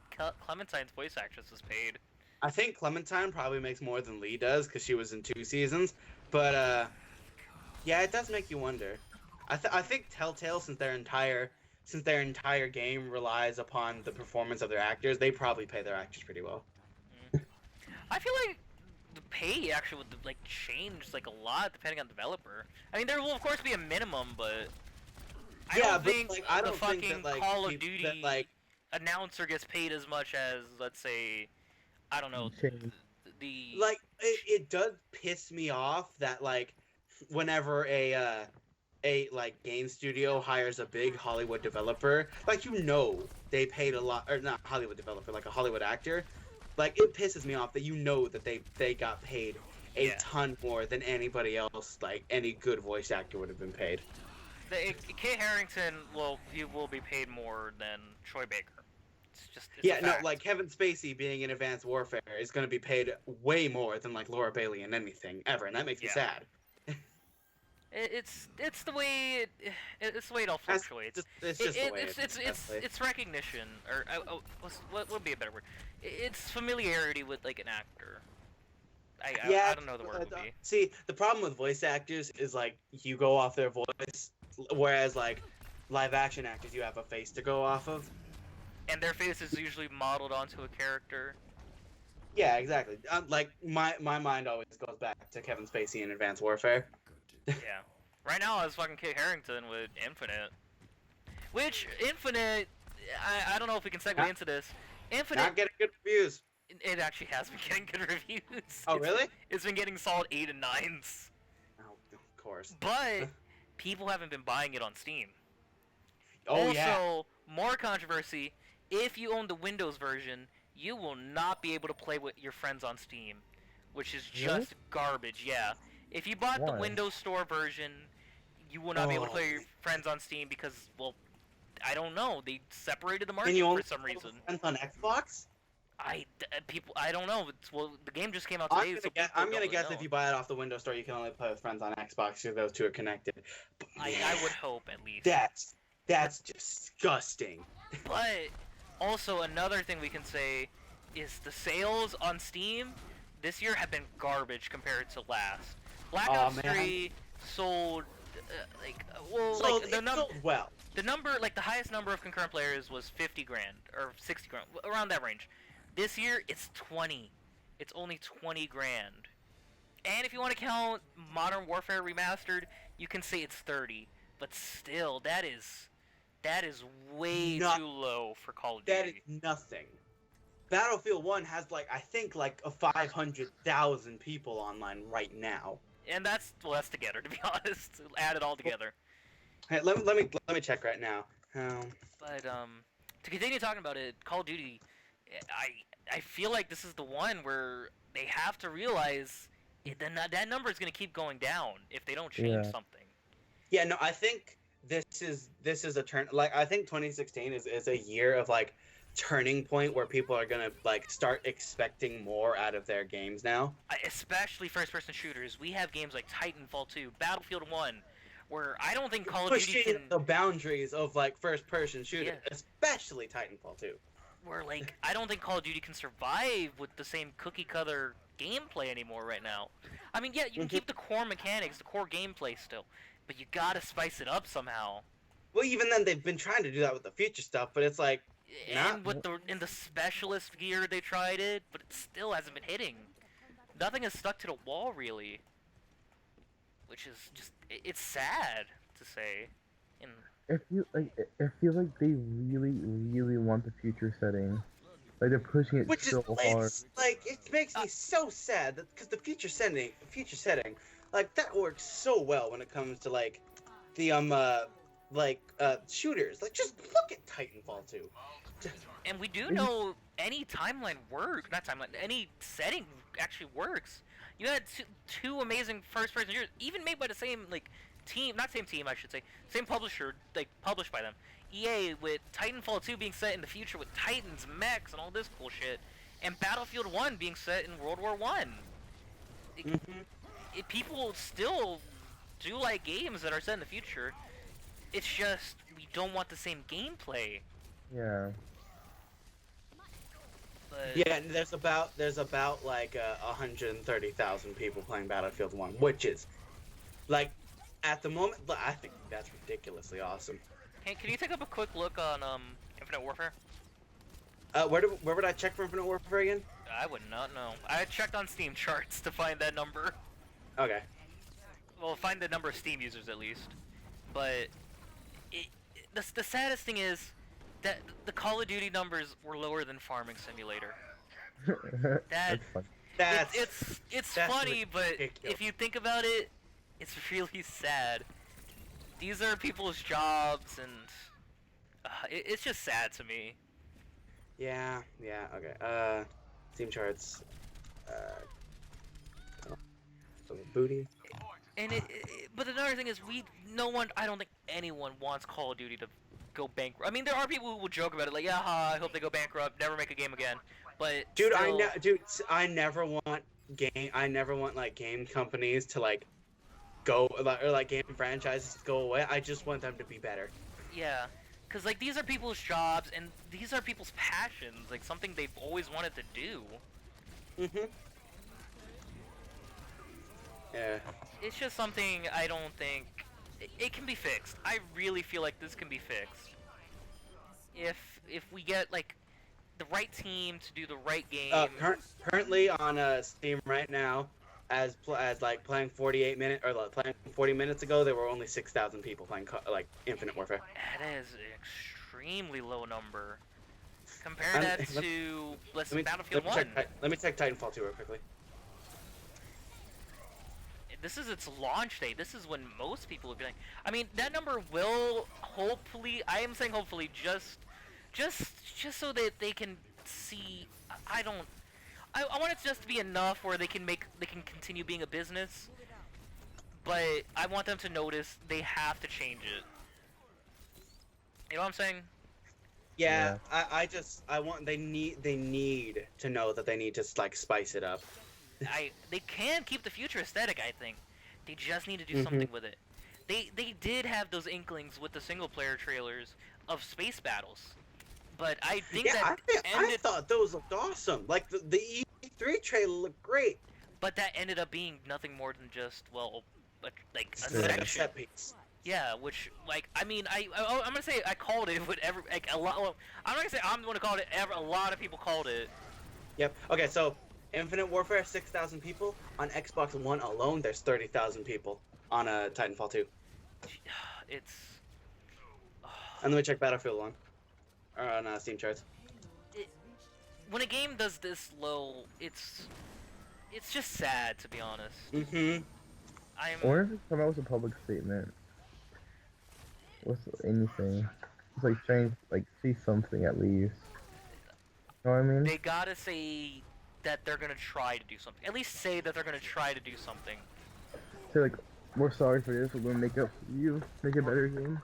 Clementine's voice actress is paid? I think Clementine probably makes more than Lee does because she was in 2 seasons. But yeah, it does make you wonder. I think Telltale, since their entire game relies upon the performance of their actors, they probably pay their actors pretty well. I feel like the pay actually would like change like a lot depending on the developer. I mean, there will of course be a minimum, but I don't think like, I don't the fucking think that, like, Call of people Duty that, like, announcer gets paid as much as, let's say, I don't know, Change. the like it does piss me off that like whenever a like game studio hires a big Hollywood developer, like they paid a lot, or not Hollywood developer, like a Hollywood actor, like it pisses me off that that they got paid a ton more than anybody else, like any good voice actor would have been paid. Kit Harington he will be paid more than Troy Baker. It's Yeah, a no, fact. like Kevin Spacey being in Advanced Warfare is going to be paid way more than like Laura Bailey in anything ever, and that makes me sad. It's the way it's the way it all fluctuates. It's just the way it is, honestly. It's recognition, or what would be a better word? It's familiarity with like an actor. I don't know the word would be. See, the problem with voice actors is like you go off their voice, whereas like live action actors, you have a face to go off of. And their face is usually modeled onto a character. Yeah, exactly. Like my mind always goes back to Kevin Spacey in Advanced Warfare. Yeah. Right now, I was fucking Kit Harington with Infinite. Which, Infinite, I don't know if we can segue into this. Infinite... Not getting good reviews. It actually has been getting good reviews. Oh, really? It's been getting solid 8 and 9s. Oh, of course. But, people haven't been buying it on Steam. Oh, also, yeah. more controversy, if you own the Windows version, you will not be able to play with your friends on Steam. Which is just garbage, yeah. If you bought the Windows Store version, you will not be able to play with your friends on Steam because, well, I don't know. They separated the market for some reason. Friends on Xbox? I don't know. The game just came out today. I'm gonna guess if you buy it off the Windows Store, you can only play with friends on Xbox because those two are connected. But, I would hope at least. That's disgusting. But also another thing we can say is the sales on Steam this year have been garbage compared to last. Black Ops 3 sold the number, like the highest number of concurrent players was 50 grand or 60 grand, around that range. This year it's 20. It's only 20 grand. And if you want to count Modern Warfare Remastered, you can say it's 30. But still, that is way too low for Call of Duty. That is nothing. Battlefield 1 has like I think like 500,000 people online right now. And that's together, to be honest. Add it all together. Hey, let me check right now. But to continue talking about it, Call of Duty, I feel like this is the one where they have to realize that number is going to keep going down if they don't change something. Yeah, no, I think this is a turn. Like I think 2016 is a year of like turning point where people are gonna like start expecting more out of their games now. Especially first-person shooters. We have games like Titanfall 2, Battlefield 1, where I don't think Call of Duty can... the boundaries of like first-person shooters, especially Titanfall 2. Where like I don't think Call of Duty can survive with the same cookie-cutter gameplay anymore right now. I mean, yeah, you can keep the core mechanics, the core gameplay still. but you gotta spice it up somehow. Well, even then, they've been trying to do that with the future stuff, but it's like, And with the specialist gear, they tried it, but it still hasn't been hitting. Nothing has stuck to the wall really, which is just it's sad to say. And I feel like they really want the future setting. Like they're pushing it which is so hard. it's, like it makes me so sad that because the future setting, like that works so well when it comes to like the shooters. Like just look at Titanfall 2. And we do know any timeline works, not timeline, any setting actually works. You had two amazing first-person shooters, even made by the same team, not same team I should say, same publisher, published by them. EA with Titanfall 2 being set in the future with Titans, mechs, and all this cool shit, and Battlefield 1 being set in World War 1. People still do like games that are set in the future. It's just we don't want the same gameplay. Yeah. But Yeah, there's about like 130,000 people playing Battlefield 1, which is like at the moment I think that's ridiculously awesome. Can you take up a quick look on Infinite Warfare? Where would I check for Infinite Warfare again? I would not know. I checked on Steam charts to find that number. Okay. Well, find the number of Steam users at least. But the saddest thing is that the Call of Duty numbers were lower than Farming Simulator. That's fun. It's that's funny, but ridiculous. if you think about it, it's really sad. These are people's jobs, and it's just sad to me. Yeah, okay. Steam charts. Booty. And but another thing is, I don't think anyone wants Call of Duty to go bankrupt. I mean, there are people who will joke about it, like, yeah, I hope they go bankrupt, never make a game again. But Dude, still, I never want like game companies to like go or like game franchises to go away. I just want them to be better. yeah, because like these are people's jobs and these are people's passions, like something they've always wanted to do. Yeah. It's just something I don't think it can be fixed. I really feel like this can be fixed if we get like the right team to do the right game. Currently on Steam right now, as like playing 48 minutes or like, playing 40 minutes ago, there were only 6,000 people playing like Infinite Warfare. That is an extremely low number. Compare Um, that let- to Battlefield let 1. me check Titanfall 2 real quickly. This is its launch date. This is when most people would be like. I mean, that number will hopefully. I am saying hopefully just so that they can see. I want it just to be enough where they can continue being a business. But I want them to notice they have to change it. You know what I'm saying? Yeah, I want they need to know that they need to like spice it up. They can keep the future aesthetic, I think. They just need to do something with it. They did have those inklings with the single player trailers of space battles. But I think Yeah, I ended thought those looked awesome. Like the E3 trailer looked great. but that ended up being nothing more than just like a Yeah. section. Set piece. Yeah, which like I mean I'm gonna say I called it whatever like a lot. Well, I'm not gonna say I'm the one who called it. A lot of people called it. Yep. Okay, so Infinite Warfare 6,000 people on Xbox One alone. There's 30,000 people on Titanfall 2. It's And let me check Battlefield 1 or on Steam charts. when a game does this low, it's just sad to be honest. Mm-hmm. I wonder if it's come out with a public statement. What's anything? It's like trying to like see something at least. You know what I mean? They gotta say that they're gonna try to do something. At least say that they're gonna try to do something. Say like, we're sorry for this. We're gonna make up for you. Make a better game.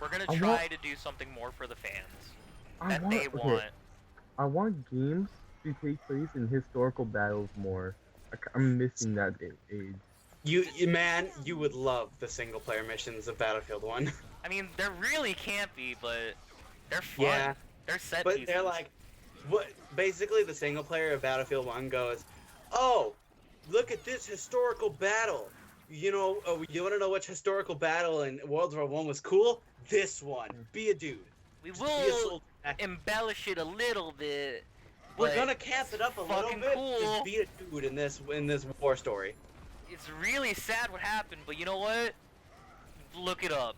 We're gonna I try want- to do something more for the fans I that want, they okay, want. I want games to take place in historical battles more. I'm missing that age. You would love the single player missions of Battlefield 1. I mean, there really can't be, but they're fun. Yeah, They're set but pieces. they're like, what? Basically, the single player of Battlefield 1 goes, "Oh, look at this historical battle. you want to know which historical battle in World War One was cool? This one. Be a dude. We Just be a will soldier. embellish it a little bit. We're but gonna camp it up a little fucking bit. cool. Just be a dude in this war story. It's really sad what happened, but you know what? Look it up.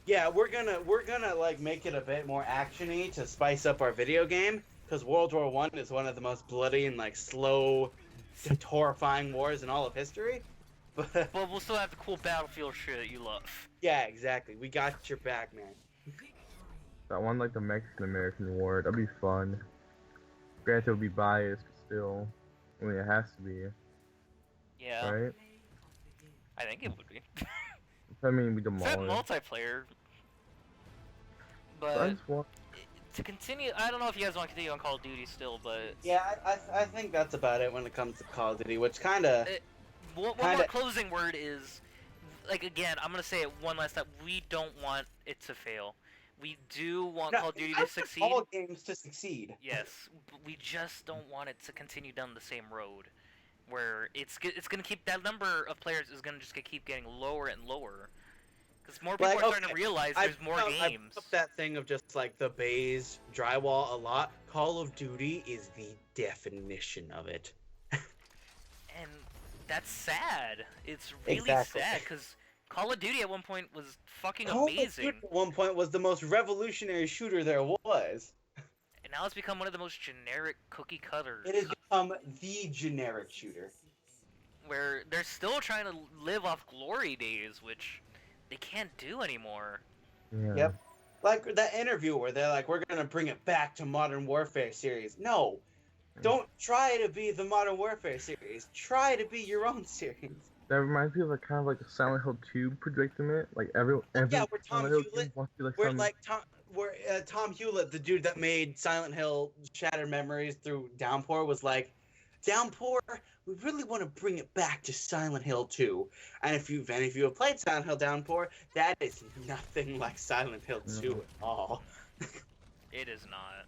Yeah, we're gonna like make it a bit more actiony to spice up our video game, because World War One is one of the most bloody and like slow, horrifying wars in all of history. But But we'll still have the cool battlefield shit you love. yeah, exactly. We got your back, man. That one like the Mexican-American War. That'd be fun. Granted, it'll be biased, but still. I mean, it has to be, Yeah, right? I think it would be. I mean, we It's demolish. multiplayer. I But just want. to continue, I don't know if you guys want to continue on Call of Duty still, but Yeah, I think that's about it when it comes to Call of Duty, which kind of one Kinda- more closing word is, like, again, I'm gonna say it one last time. We don't want it to fail. We do want Call of Duty to succeed. all games to succeed. Yes, but we just don't want it to continue down the same road, where it's gonna keep that number of players is gonna just keep getting lower and lower, because more people Like, are starting to okay, realize there's more I games. put that thing of just like the beige drywall a lot. Call of Duty is the definition of it. And that's sad. It's really Exactly. sad, because Call of Duty at one point was fucking Call of amazing, Duty at one point was the most revolutionary shooter there was. and now it's become one of the most generic cookie cutters. It has become the generic shooter. Where they're still trying to live off glory days, which they can't do anymore. Yeah. Yep. Like that interview where they're like, we're gonna bring it back to Modern Warfare series. No. Don't try to be the Modern Warfare series. Try to be your own series. That reminds me of like kind of like a Silent Hill 2 predicament. Like every Yeah, where Tom Silent Hill Hewlett- game wants to be like We're some. like Tom Hewlett, the dude that made Silent Hill Shattered Memories through Downpour, was like, Downpour, we really want to bring it back to Silent Hill 2. And if you have played Silent Hill Downpour, that is nothing like Silent Hill 2 at all. It is not.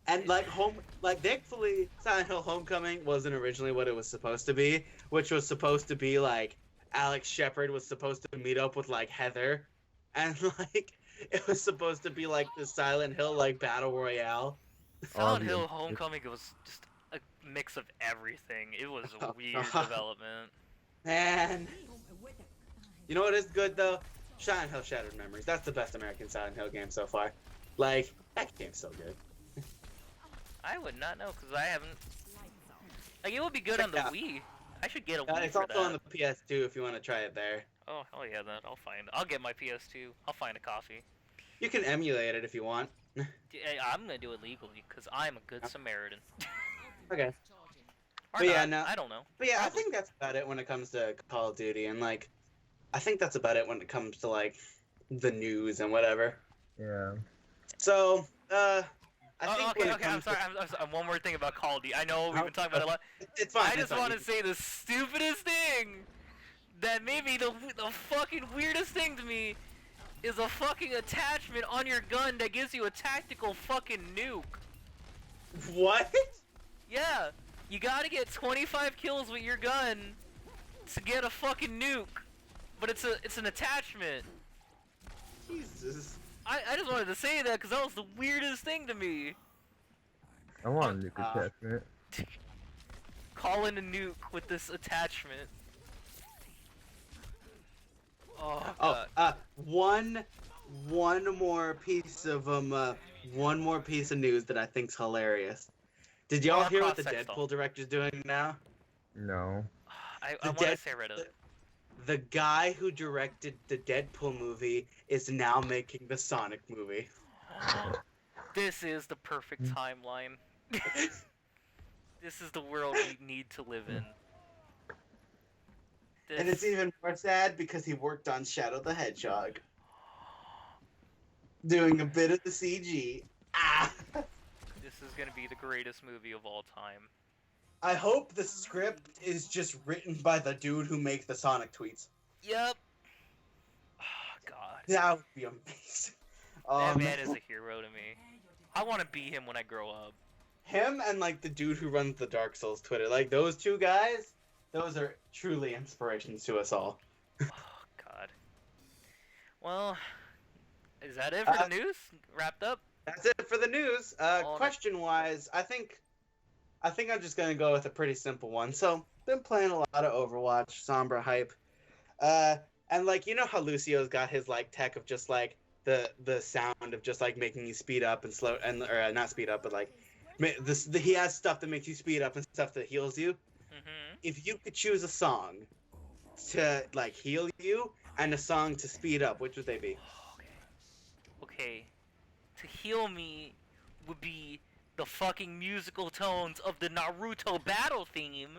And thankfully, Silent Hill Homecoming wasn't originally what it was supposed to be, which was supposed to be like Alex Shepard was supposed to meet up with like Heather, and like it was supposed to be like the Silent Hill like battle royale. Silent Obvious. Hill Homecoming was just a mix of everything. It was a Oh, weird God. development. And you know what is good though? Silent Hill Shattered Memories. That's the best American Silent Hill game so far. Like that game's so good. I would not know, because I haven't... Like, it would be good on the Yeah. Wii. I should get a Wii It's for also that. on the PS2 if you want to try it there. Oh, hell yeah, I'll get my PS2. I'll find a copy. You can emulate it if you want. I'm gonna do it legally, because I'm a good Samaritan. Okay. Or But yeah, not, no- I don't know. But yeah, I Probably. think that's about it when it comes to Call of Duty, and like, I think that's about it when it comes to like the news and whatever. Yeah. So, I think Okay, when it I'm comes sorry. I'm sorry. One more thing about Call of Duty. I know we've Oh, been talking about it a lot. it's fine. I just want to say the stupidest thing that maybe the fucking weirdest thing to me is a fucking attachment on your gun that gives you a tactical fucking nuke. What? Yeah, you gotta get 25 kills with your gun to get a fucking nuke, but it's an attachment. Jesus. I just wanted to say that because that was the weirdest thing to me. I want a nuke attachment. Call in a nuke with this attachment. Oh, Oh, God. one more piece of news that I think's hilarious. Did y'all hear what the cross-sex Deadpool director's doing now? No. I the want to Dead- say Reddit. The guy who directed the Deadpool movie is now making the Sonic movie. This is the perfect timeline. This is the world we need to live in. And it's even more sad because he worked on Shadow the Hedgehog. Doing a bit of the CG. Ah! This is gonna be the greatest movie of all time. I hope the script is just written by the dude who makes the Sonic tweets. Yep. Oh, God. That would be amazing. That man is a hero to me. I want to be him when I grow up. Him and like the dude who runs the Dark Souls Twitter, like those two guys, those are truly inspirations to us all. Oh God. Well, is that it for the news? Wrapped up? That's it for the news. All Question-wise, I think I'm just gonna go with a pretty simple one. So, been playing a lot of Overwatch, Sombra hype. And like, you know how Lucio's got his like tech of just like the sound of just like making you speed up and slow, and or not speed up, but like he has stuff that makes you speed up and stuff that heals you. Mm-hmm. If you could choose a song to like heal you and a song to speed up, which would they be? Okay. To heal me would be the fucking musical tones of the Naruto battle theme.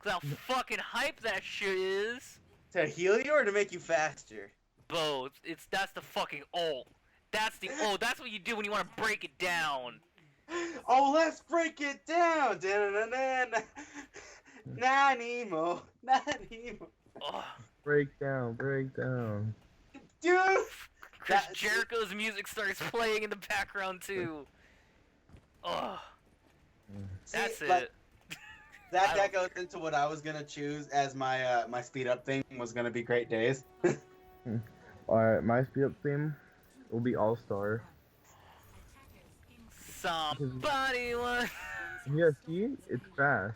Cause how fucking hype that shit is. To heal you or to make you faster? Both. That's the fucking ult. That's the ult. That's what you do when you want to break it down. Oh, let's break it down. Nanimo. Oh, Break down. Dude. Chris Jericho's music starts playing in the background too. Oh, that's like, it. That goes into what I was gonna choose as my my speed up thing was gonna be Great Days. Alright, my speed up theme will be All Star. Somebody was. Yeah, see? It's fast.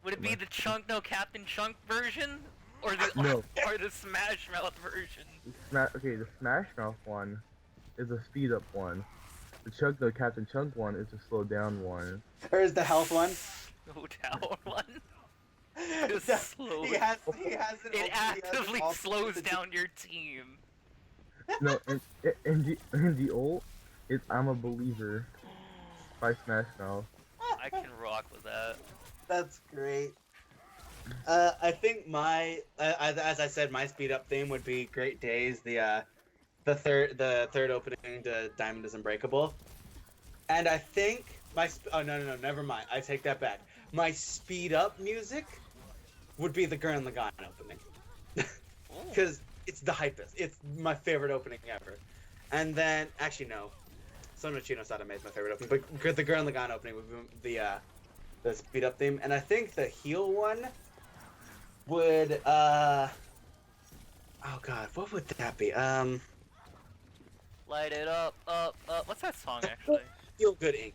Would it be the Chunk No Captain Chunk version? Or the No. or the Smash Mouth version? Okay, the Smash Mouth one is a speed up one. The Captain Chunk one is a slow down one. Or is the health one? No down one. The- Slow. he has It actively slows down your team. No, and the ult is I'm a Believer by Smash Mouth. I can rock with that. That's great. I think my as I said, my speed up theme would be Great Days. The third opening to Diamond is Unbreakable, and I think oh no, never mind. I take that back. My speed up music would be the Gurren Lagann opening, because it's the hypest. It's my favorite opening ever. And then actually no, Sono Chino Sadame is my favorite opening, but the Gurren Lagann opening would be the speed up theme, and I think the heal one would oh god, what would that be? Light it up. What's that song actually? Feel Good Inc.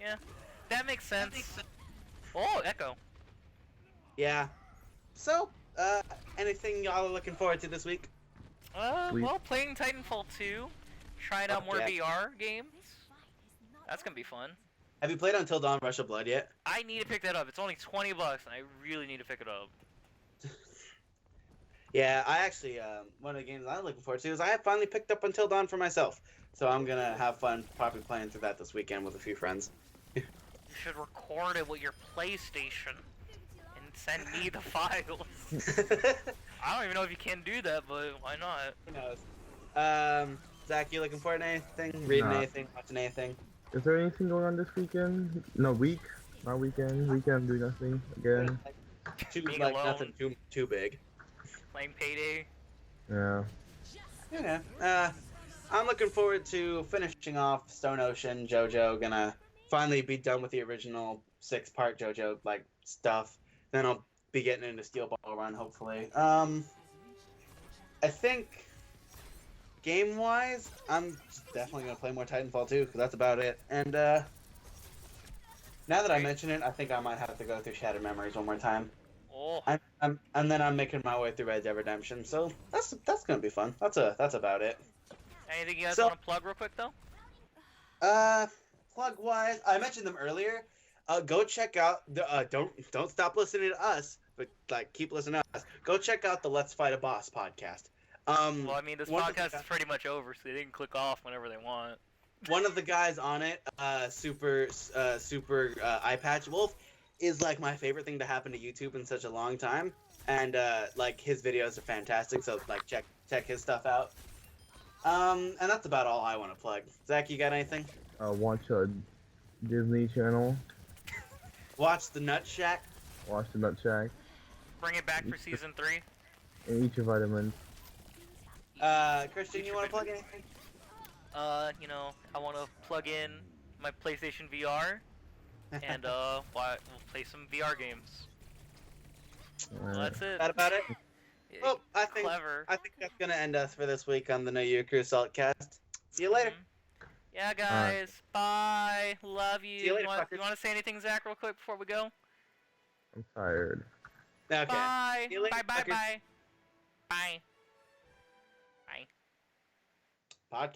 Yeah, that makes sense. Oh, Echo. Yeah. So, anything y'all are looking forward to this week? Sweet. Well, playing Titanfall 2, trying out more Yeah. VR games. That's gonna be fun. Have you played Until Dawn Rush of Blood yet? I need to pick that up. It's only $20, and I really need to pick it up. Yeah, I actually, one of the games I'm looking forward to is I have finally picked up Until Dawn for myself. So I'm gonna have fun probably playing through that this weekend with a few friends. You should record it with your PlayStation and send me the files. I don't even know if you can do that, but why not? Who knows? Zach, you looking forward to anything? Reading Nah. anything? Watching anything? Is there anything going on this weekend? No, week. Not weekend. Weekend, I'm doing nothing again. Being Like alone. nothing too big. Playing Payday. Yeah. Yeah. I'm looking forward to finishing off Stone Ocean, JoJo. Gonna finally be done with the original 6-part JoJo like stuff. Then I'll be getting into Steel Ball Run hopefully. I think game wise, I'm definitely gonna play more Titanfall 2 because that's about it. And now that I mention it, I think I might have to go through Shattered Memories one more time. Oh, And then I'm making my way through Red Dead Redemption. So that's gonna be fun. That's about it. anything you guys So- want to plug real quick though? Plug wise, I mentioned them earlier. Go check out the don't stop listening to us, but like keep listening to us. Go check out the Let's Fight a Boss podcast. Well, I mean, this one of the podcast is pretty much over, so they can click off whenever they want. one of the guys on it, super eye patch wolf, is like my favorite thing to happen to YouTube in such a long time, and like his videos are fantastic. So like check his stuff out. And that's about all I want to plug. Zach, you got anything? Watch a Disney Channel. Watch the Nut Shack. Watch the Nut Shack. Bring it back for season 3. And eat your vitamins. Christian, you want to plug anything? You know, I want to plug in my PlayStation VR. and we'll play some VR games. Well, that's it. That about it? Well, I think Clever. that's gonna end us for this week on the No You Crew Saltcast. See you later. Yeah, guys. Bye. Love you. See you later, You want to say anything, Zach, real quick before we go? I'm tired. Okay. Bye. See you later, Bye. Bye. fuckers. Bye. Bye. Bye. Podcast.